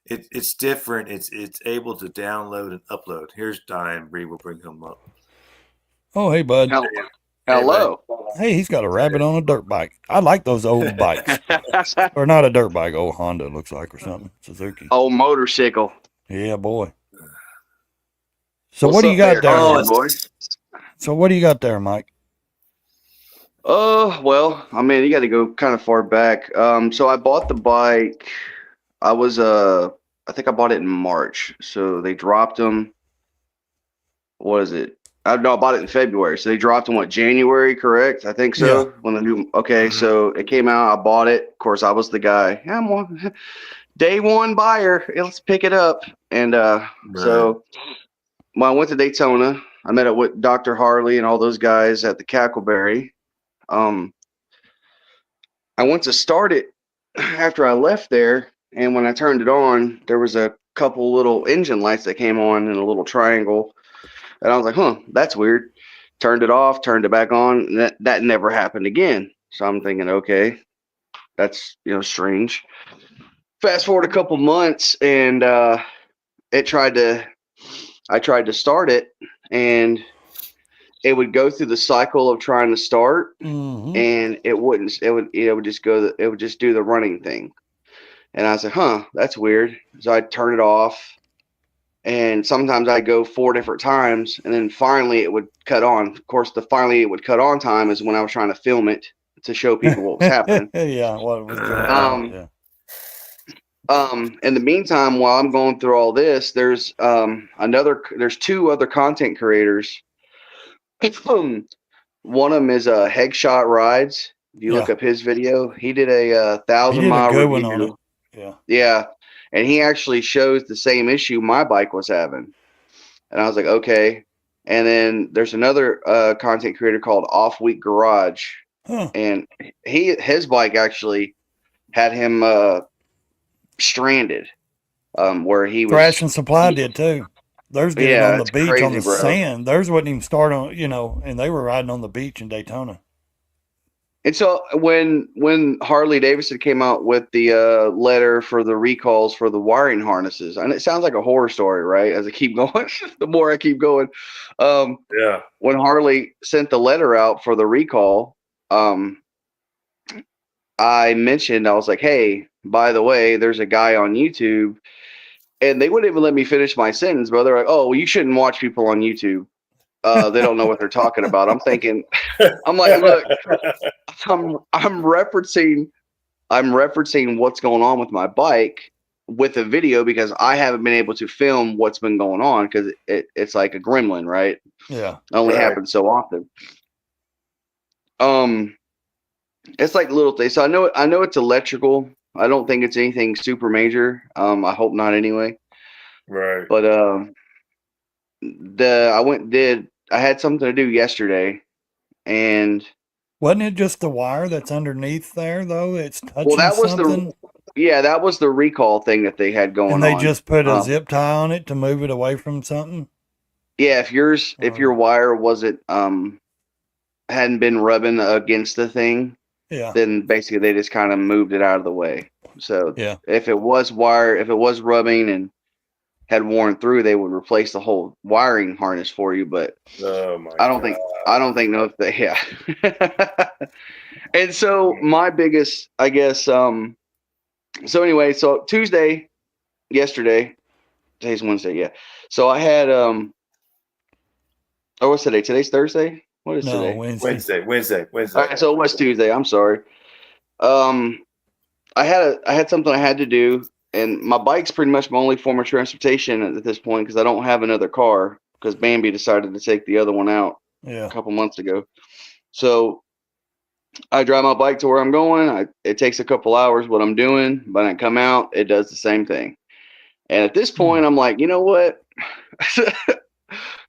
It's different. It's able to download and upload. Here's Diane Bree. We'll bring him up. Oh, hey, bud. Hello. Hey, he's got a rabbit on a dirt bike. I like those old bikes. Or not a dirt bike, old Honda it looks like or something. Suzuki. Old motorcycle. Yeah, boy. So What's what do up you got there? Oh, boys. So what do you got there, Mike? Well, I mean, you got to go kind of far back. So I bought the bike. I think I bought it in March. So they dropped them. What is it? I bought it in February. So they dropped them, what, January, correct? I think so. Yeah. When the new, okay, so it came out. I bought it. Of course, I was the guy. Yeah, I'm one day one buyer. Let's pick it up. And so when I went to Daytona, I met up with Dr. Harley and all those guys at the Cackleberry. I went to start it after I left there, and when I turned it on, there was a couple little engine lights that came on in a little triangle. And I was like, huh, that's weird. Turned it off, turned it back on. And that never happened again. So I'm thinking, okay, that's, strange. Fast forward a couple months, and I tried to start it, and it would go through the cycle of trying to start, and it wouldn't. It would just go. It would just do the running thing. And I said, huh, that's weird. So I'd turn it off. And sometimes I'd go 4 different times, and then finally it would cut on. Of course, finally it would cut on time is when I was trying to film it to show people what was happening. Yeah, what was going on? In the meantime, while I'm going through all this, there's 2 other content creators. One of them is Headshot Rides. If you look up his video, he did a 1,000-mile good review. one on it. Yeah. And he actually shows the same issue my bike was having. And I was like, okay. And then there's another content creator called Off Week Garage. And his bike actually had him stranded. Where he was. Crash and Supply did too. Theirs did it on the beach crazy, on the bro. sand. Theirs wouldn't even start on, and they were riding on the beach in Daytona. And so when Harley Davidson came out with the letter for the recalls for the wiring harnesses, and it sounds like a horror story, right? As I keep going, the more I keep going. When Harley sent the letter out for the recall, I mentioned, I was like, hey, by the way, there's a guy on YouTube, and they wouldn't even let me finish my sentence, but they're like, oh, well, you shouldn't watch people on YouTube. They don't know what they're talking about. I'm thinking, I'm like, look, I'm referencing what's going on with my bike with a video because I haven't been able to film what's been going on because it's like a gremlin, right? Yeah. It only happens so often. It's like little things. So I know it's electrical. I don't think it's anything super major. I hope not anyway. Right. But I had something to do yesterday, and Wasn't it just the wire that's underneath there though? It's touching well, that was something, that was the recall thing that they had going and they on. just put a Um, zip tie on it to move it away from something. Yeah, if your wire wasn't hadn't been rubbing against the thing, Yeah. then basically they just kind of moved it out of the way. So Yeah. if it was rubbing and had worn through, they would replace the whole wiring harness for you. But Oh my I don't know if they, yeah. And so my biggest, I guess, so anyway, so yesterday, today's Wednesday, yeah. So I had, what's today? Today's Thursday? What is No, today? Wednesday. Wednesday. All right, so it was Tuesday. I'm sorry. I had something I had to do, and my bike's pretty much my only form of transportation at this point because I don't have another car because Bambi decided to take the other one out Yeah. a couple months ago. So I drive my bike to where I'm going. It takes a couple hours what I'm doing, but I come out, it does the same thing. And at this point, I'm like, you know what?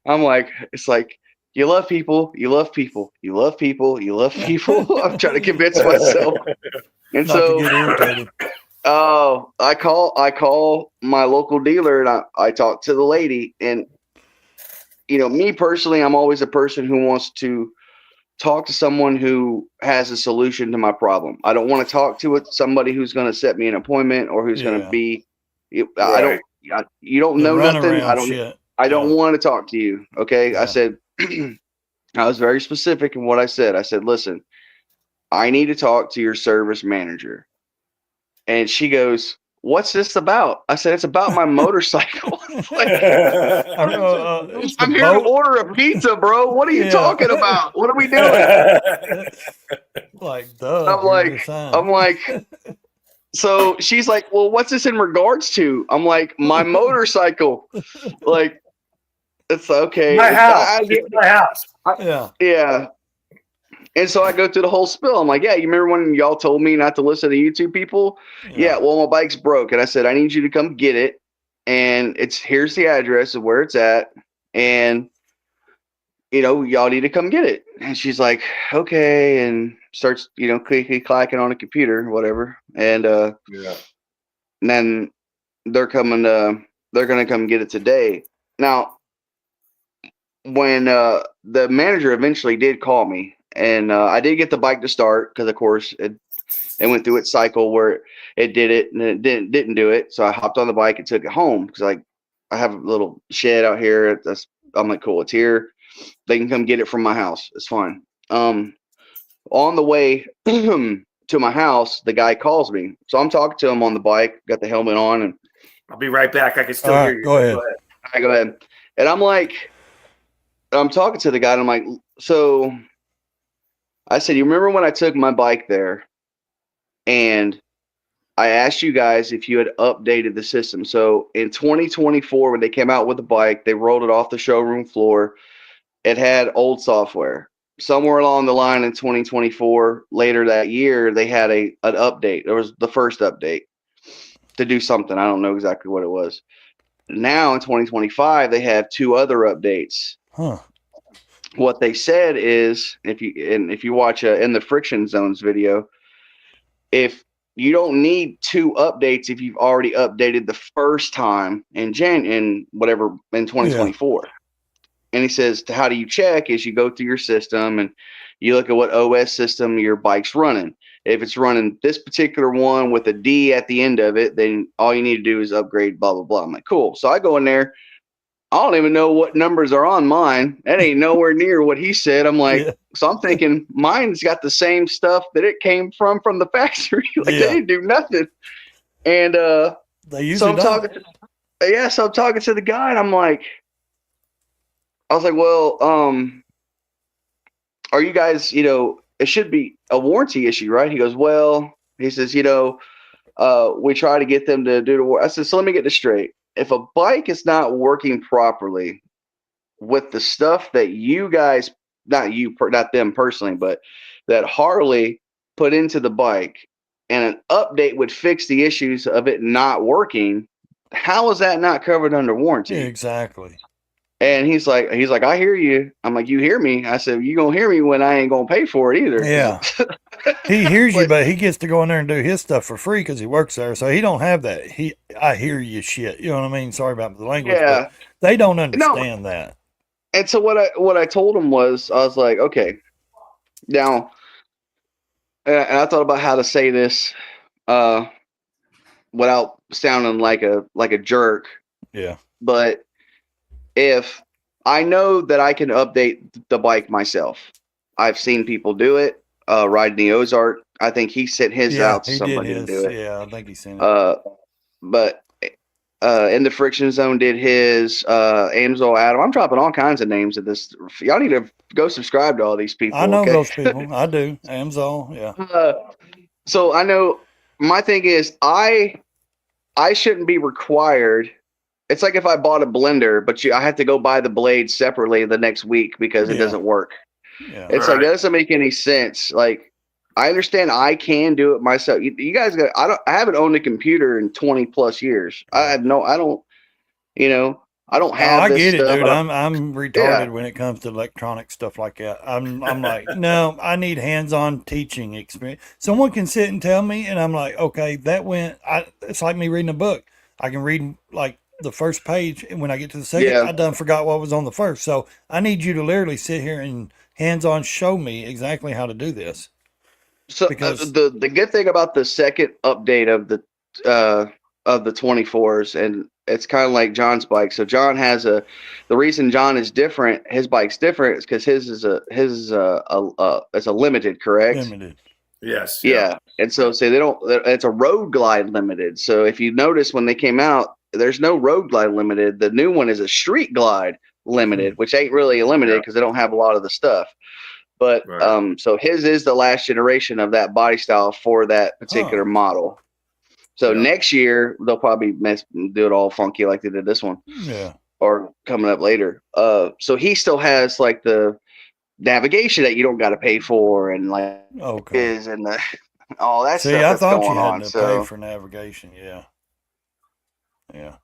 I'm like, it's like, you love people, you love people, you love people, you love people. I'm trying to convince myself. And Not so, to get irritated. I call my local dealer and I talk to the lady. And, you know, me personally, I'm always a person who wants to talk to someone who has a solution to my problem. I don't want to talk to somebody who's going to set me an appointment or who's going to be, you don't know nothing. I don't want to talk to you. Okay. Yeah. I said, I was very specific in what I said. I said, listen, I need to talk to your service manager. And she goes, what's this about? I said, it's about my motorcycle. Like, I'm here to order a pizza, bro. What are you talking about? What are we doing? Like, duh. I'm like, so she's like, well, what's this in regards to? I'm like, my motorcycle. Like, it's okay. My house. Yeah. And so I go through the whole spill. I'm like, yeah, you remember when y'all told me not to listen to YouTube people? Yeah, well, my bike's broke. And I said, I need you to come get it. And here's the address of where it's at. And, you know, y'all need to come get it. And she's like, okay. And starts, you know, clacking on the computer or whatever. And, and then they're going to come get it today. Now, when the manager eventually did call me, and I did get the bike to start because, of course, it went through its cycle where it did it and it didn't do it. So I hopped on the bike and took it home because I have a little shed out here. I'm like, cool, it's here. They can come get it from my house. It's fine. On the way to my house, the guy calls me. So I'm talking to him on the bike, got the helmet on, and I'll be right back. I can still hear you. Go ahead. All right, go ahead. And I'm talking to the guy, and I'm like, so I said, you remember when I took my bike there and I asked you guys if you had updated the system? So in 2024, when they came out with the bike, they rolled it off the showroom floor. It had old software. Somewhere along the line in 2024, later that year, they had an update. It was the first update to do something. I don't know exactly what it was. Now in 2025, they have 2 other updates. Huh. What they said is, if you watch in the Friction Zones video, if you don't need 2 updates if you've already updated the first time in 2024. And he says, how do you check? Is you go through your system and you look at what OS system your bike's running. If it's running this particular one with a D at the end of it, then all you need to do is upgrade, blah, blah, blah. I'm like, cool. So I go in there. I don't even know what numbers are on mine. That ain't nowhere near what he said. I'm like, So I'm thinking mine's got the same stuff that it came from the factory. They didn't do nothing. And they use so I'm talking to the guy, and I was like, well, are you guys, you know, it should be a warranty issue, right? He goes, well, he says, you know, we try to get them to do the work. I said, so let me get this straight. If a bike is not working properly with the stuff that you guys not them personally, but that Harley put into the bike and an update would fix the issues of it not working. How is that not covered under warranty? Exactly. And he's like, I hear you. I'm like, you hear me? I said, you gonna hear me when I ain't gonna pay for it either. Yeah. He hears you, but he gets to go in there and do his stuff for free because he works there. So he don't have that. I hear you shit. You know what I mean? Sorry about the language. Yeah. But they don't understand that. And so what I told him was, I was like, okay, now, and I thought about how to say this without sounding like a jerk. Yeah. But if I know that I can update the bike myself, I've seen people do it. Riding the Ozark, I think he sent his out to somebody to do it. Yeah, I think he sent it. But in the Friction Zone did his. Amsel Adam. I'm dropping all kinds of names at this. Y'all need to go subscribe to all these people. I know okay? those people. I do. Amzol, yeah. So I know my thing is I shouldn't be required. It's like if I bought a blender, but I have to go buy the blade separately the next week because it doesn't work. Yeah. It's like that doesn't make any sense. Like I understand I can do it myself. You guys got. I haven't owned a computer in 20 plus years. I don't. I don't have. I this get it, stuff. dude. I'm retarded when it comes to electronic stuff like that. I'm like, no, I need hands-on teaching experience. Someone can sit and tell me, and I'm like, okay, that went. It's like me reading a book. I can read like the first page, and when I get to the second, I done forgot what was on the first. So I need you to literally sit here and hands-on show me exactly how to do this. So because the good thing about the second update of the 24s, and it's kind of like John's bike. So John has the reason John is different. His bike's different is because his is a limited, correct? Limited. Yes. Yeah. And so say they don't. It's a Road Glide limited. So if you notice when they came out, there's no Road Glide limited. The new one is a Street Glide limited, which ain't really a limited because they don't have a lot of the stuff. But so his is the last generation of that body style for that particular model. So next year they'll probably do it all funky like they did this one. Yeah. Or coming up later. So he still has like the navigation that you don't got to pay for, and like is and all that stuff. I thought you had to pay for navigation. Yeah. Yeah.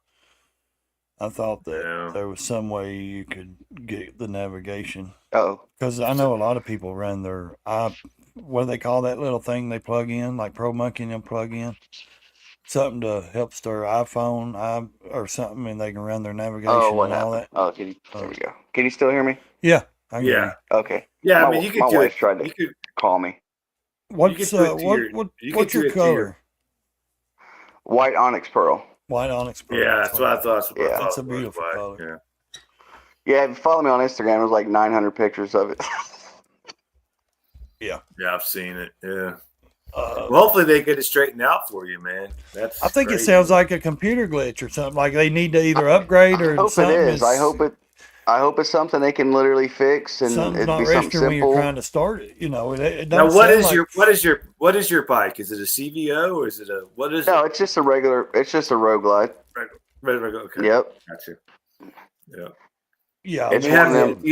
I thought that there was some way you could get the navigation. Oh. Because I know a lot of people run their what do they call that little thing they plug in, like ProMonkey and them plug in? Something to help their iPhone or something, and they can run their navigation and all that. Oh, there we go. Can you still hear me? Yeah. I can hear you. Okay. Yeah, I mean, you could my do wife it. tried to call me. What's your color? White Onyx Pearl. White Onyx Pearl. Yeah, that's what I thought. That's a beautiful color. Yeah, if you follow me on Instagram, there's like 900 pictures of it. Yeah. Yeah, I've seen it. Yeah. Well, hopefully they get it straightened out for you, man. I think it sounds like a computer glitch or something. Like they need to either upgrade or I hope something. It is. I hope it's something they can literally fix and something's it'd not be something registering when simple. you're trying to start it. You know, it now, doesn't what is your bike? Is it a CVO or is it what is it? No, it's just a regular. It's just a Road Glide. Regular. Okay. Yep. Gotcha. Yeah. Yeah. It's do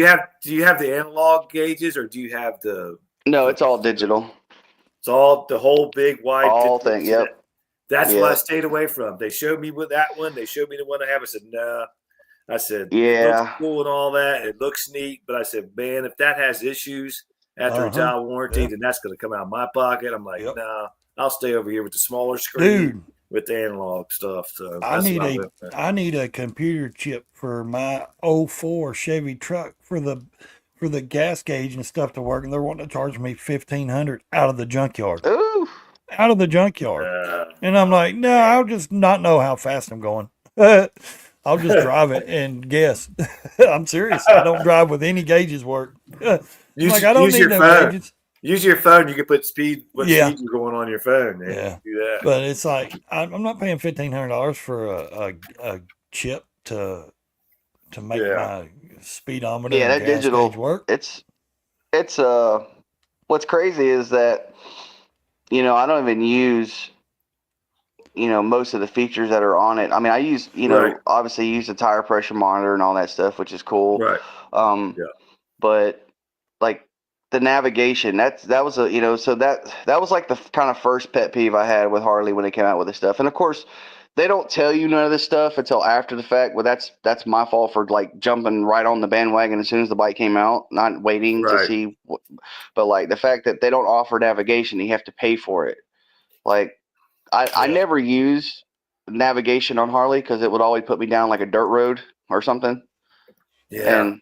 you have the analog gauges or do you have the? No, it's all digital. It's all the whole big white. All thing. Yep. That's what I stayed away from. They showed me with that one. They showed me the one I have. I said, nah. I said, it looks cool and all that. It looks neat. But I said, man, if that has issues after it's out of warranty, then that's going to come out of my pocket. I'm like, nah, I'll stay over here with the smaller screen with the analog stuff. So I need a computer chip for my 04 Chevy truck for the gas gauge and stuff to work. And they're wanting to charge me $1,500 out of the junkyard. Ooh. Out of the junkyard. And I'm like, no, I'll just not know how fast I'm going. I'll just drive it and guess. I'm serious. I don't drive with any gauges work. I don't need no gauges. Use your phone. You can put speed speed you're going on your phone. Man. Yeah. Do that. But it's like I'm not paying $1,500 for a chip to make my speedometer and that gas digital gauge work. It's what's crazy is that I don't even use most of the features that are on it. I mean, I use, obviously use the tire pressure monitor and all that stuff, which is cool. Right. But like the navigation. That was a so that was like the kind of first pet peeve I had with Harley when they came out with this stuff. And of course, they don't tell you none of this stuff until after the fact. Well, that's my fault for like jumping right on the bandwagon as soon as the bike came out, not waiting to Right. see. But like the fact that they don't offer navigation, you have to pay for it. Like I Yeah. never use navigation on Harley because it would always put me down like a dirt road or something. Yeah.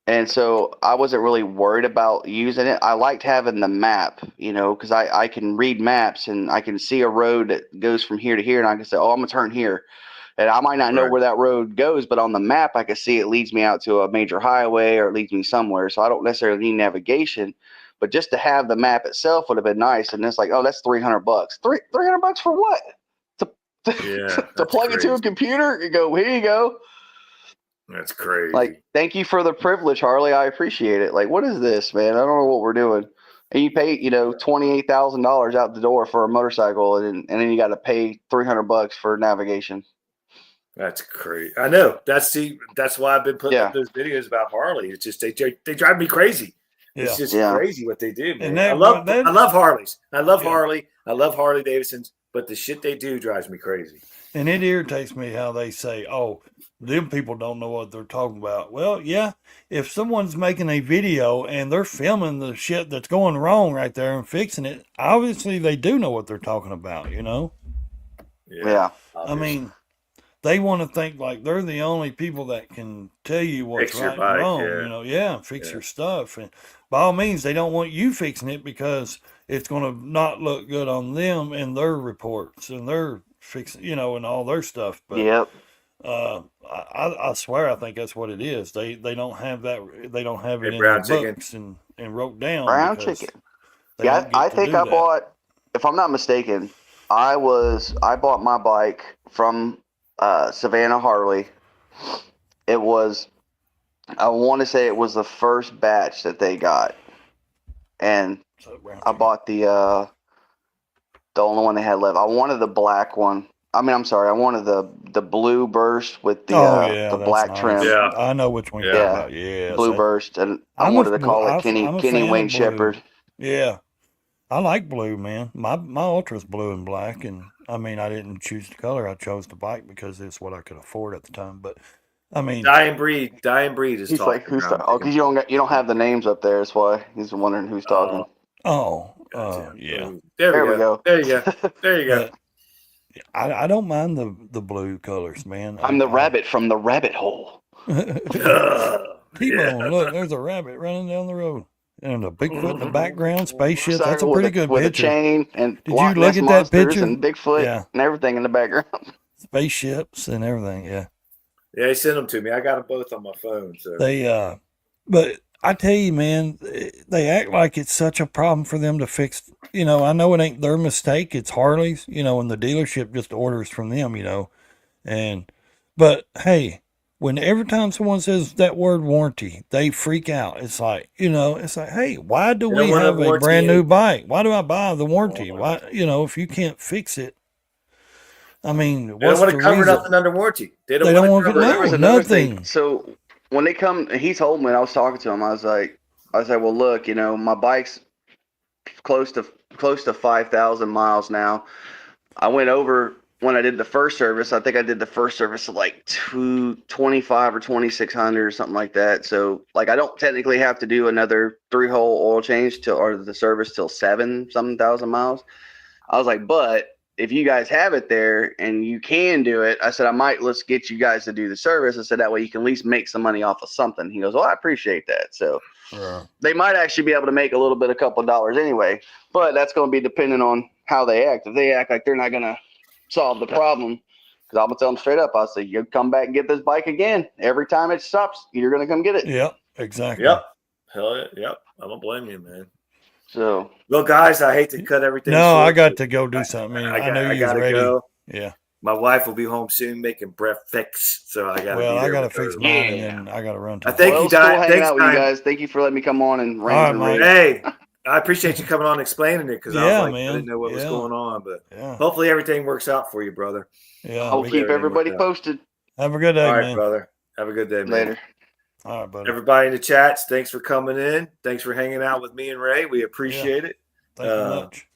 And so I wasn't really worried about using it. I liked having the map, because I can read maps and I can see a road that goes from here to here, and I can say, oh, I'm gonna turn here. And I might not know Right. where that road goes, but on the map I can see it leads me out to a major highway or it leads me somewhere. So I don't necessarily need navigation, but just to have the map itself would have been nice. And it's like, oh, that's $300. $300 for what? Yeah. To That's plug it to a crazy. computer? You go, here you go. That's crazy. Like, thank you for the privilege, Harley. I appreciate it. Like, what is this, man? I don't know what we're doing. And you pay, $28,000 out the door for a motorcycle, and then you got to pay $300 for navigation. That's crazy. I know. That's why I've been putting Yeah. up those videos about Harley. It's just they drive me crazy. Yeah. It's just Yeah. crazy what they do, man. And that- I love Harleys. I love Yeah. Harley. I love Harley Davidsons, but the shit they do drives me crazy. And it irritates me how they say, oh, them people don't know what they're talking about. Well, yeah, if someone's making a video and they're filming the shit that's going wrong right there and fixing it, obviously they do know what they're talking about, Yeah. I mean, they want to think like they're the only people that can tell you what's Fix your right bike, and wrong, yeah. and fix Yeah. your stuff. And by all means, they don't want you fixing it because it's going to not look good on them and their reports and their fixing, and all their stuff. But Yep. I swear, I think that's what it is. They don't have that. They don't have it Hey, in brown their chicken. books and wrote down. Brown because chicken. they Yeah, don't get I to think do I that. bought, if I'm not mistaken, I bought my bike from Savannah Harley. It was, I want to say it was the first batch that they got, and So, brown I chicken. bought the only one they had left. I wanted the black one. I mean, I'm sorry, I wanted the blue burst with the that's black nice. trim. Yeah. I know which one you're Yeah. talking about. Yes, Blue that- burst, and I I'm a- wanted to call it I'm Kenny a Kenny fan Wayne of blue. Shepherd. Yeah, I like blue, man. My Ultra's blue and black, and I mean, I didn't choose the color. I chose the bike because it's what I could afford at the time. But I mean, Dying breed is He's talking. like, who's brown talking? Oh, because you don't have the names up there. That's why he's wondering who's talking. Gotcha. yeah. There we go. There you go. There you go. But I don't mind the blue colors, man. I'm the rabbit from the rabbit hole. T-Bone, look, there's a rabbit running down the road. And a Bigfoot in the background, spaceship. That's a Motorcycle pretty with good with picture. a chain and Did you Loch look Ness at that monsters picture? and Bigfoot Yeah. and everything in the background. Spaceships and everything, yeah. Yeah, he sent them to me. I got them both on my phone. So They but I tell you, man, they act like it's such a problem for them to fix. I know it ain't their mistake. It's Harley's, and the dealership just orders from them, but hey, when every time someone says that word warranty, they freak out. It's like, hey, why do They we don't want a have a warranty brand new anymore. bike? Why do I buy the warranty? Why, if you can't fix it, I mean, they don't what's want the to cover reason? nothing under warranty. They They don't want to There No, was another nothing. thing. So when they come, he told me, and I was talking to him. I was like, well, look, my bike's close to 5,000 miles now. I went over when I did the first service. I think I did the first service at like 225 or 2,600 or something like that. So like I don't technically have to do another 3-hole oil change or the service till 7,000 miles. I was like, but if you guys have it there and you can do it, I said, let's get you guys to do the service. I said, that way you can at least make some money off of something. He goes, well, I appreciate that. So they might actually be able to make a couple of dollars anyway, but that's going to be dependent on how they act. If they act like they're not going to solve the problem, because I'm going to tell them straight up, I'll say, you come back and get this bike again. Every time it stops, you're going to come get it. Yep, exactly. Yep. Hell yeah. Yep. I don't blame you, man. So, Well, guys, I hate to cut everything No, short, I got but to go do something, man. I know I you was gotta ready. go. Yeah. My wife will be home soon making breakfast, so I got to Well, be I there. got to with her. fix mine, and then I got to run to. I think well, you it's cool died. hanging Thanks, out with you Ryan. guys. Thank you for letting me come on and rant and All right, rave. Hey, I appreciate you coming on and explaining it because I Yeah, was like, man. I didn't know what was Yeah. going on, but Yeah, hopefully everything works out for you, brother. yeah. I'll we- keep everything everybody worked out. posted Have a good day, All right, man. brother. Have a good day, man. later. All right, buddy. Everybody in the chats, thanks for coming in. Thanks for hanging out with me and Ray. We appreciate it. Thank you much.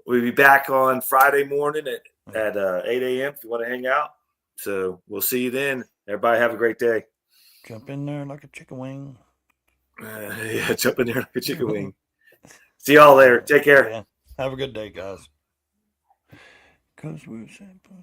We'll be back on Friday morning at 8 a.m. if you want to hang out. So we'll see you then. Everybody have a great day. Jump in there like a chicken wing. Yeah, jump in there like a chicken wing. See y'all later. Take care. Yeah. Have a good day, guys. 'Cause we're simple.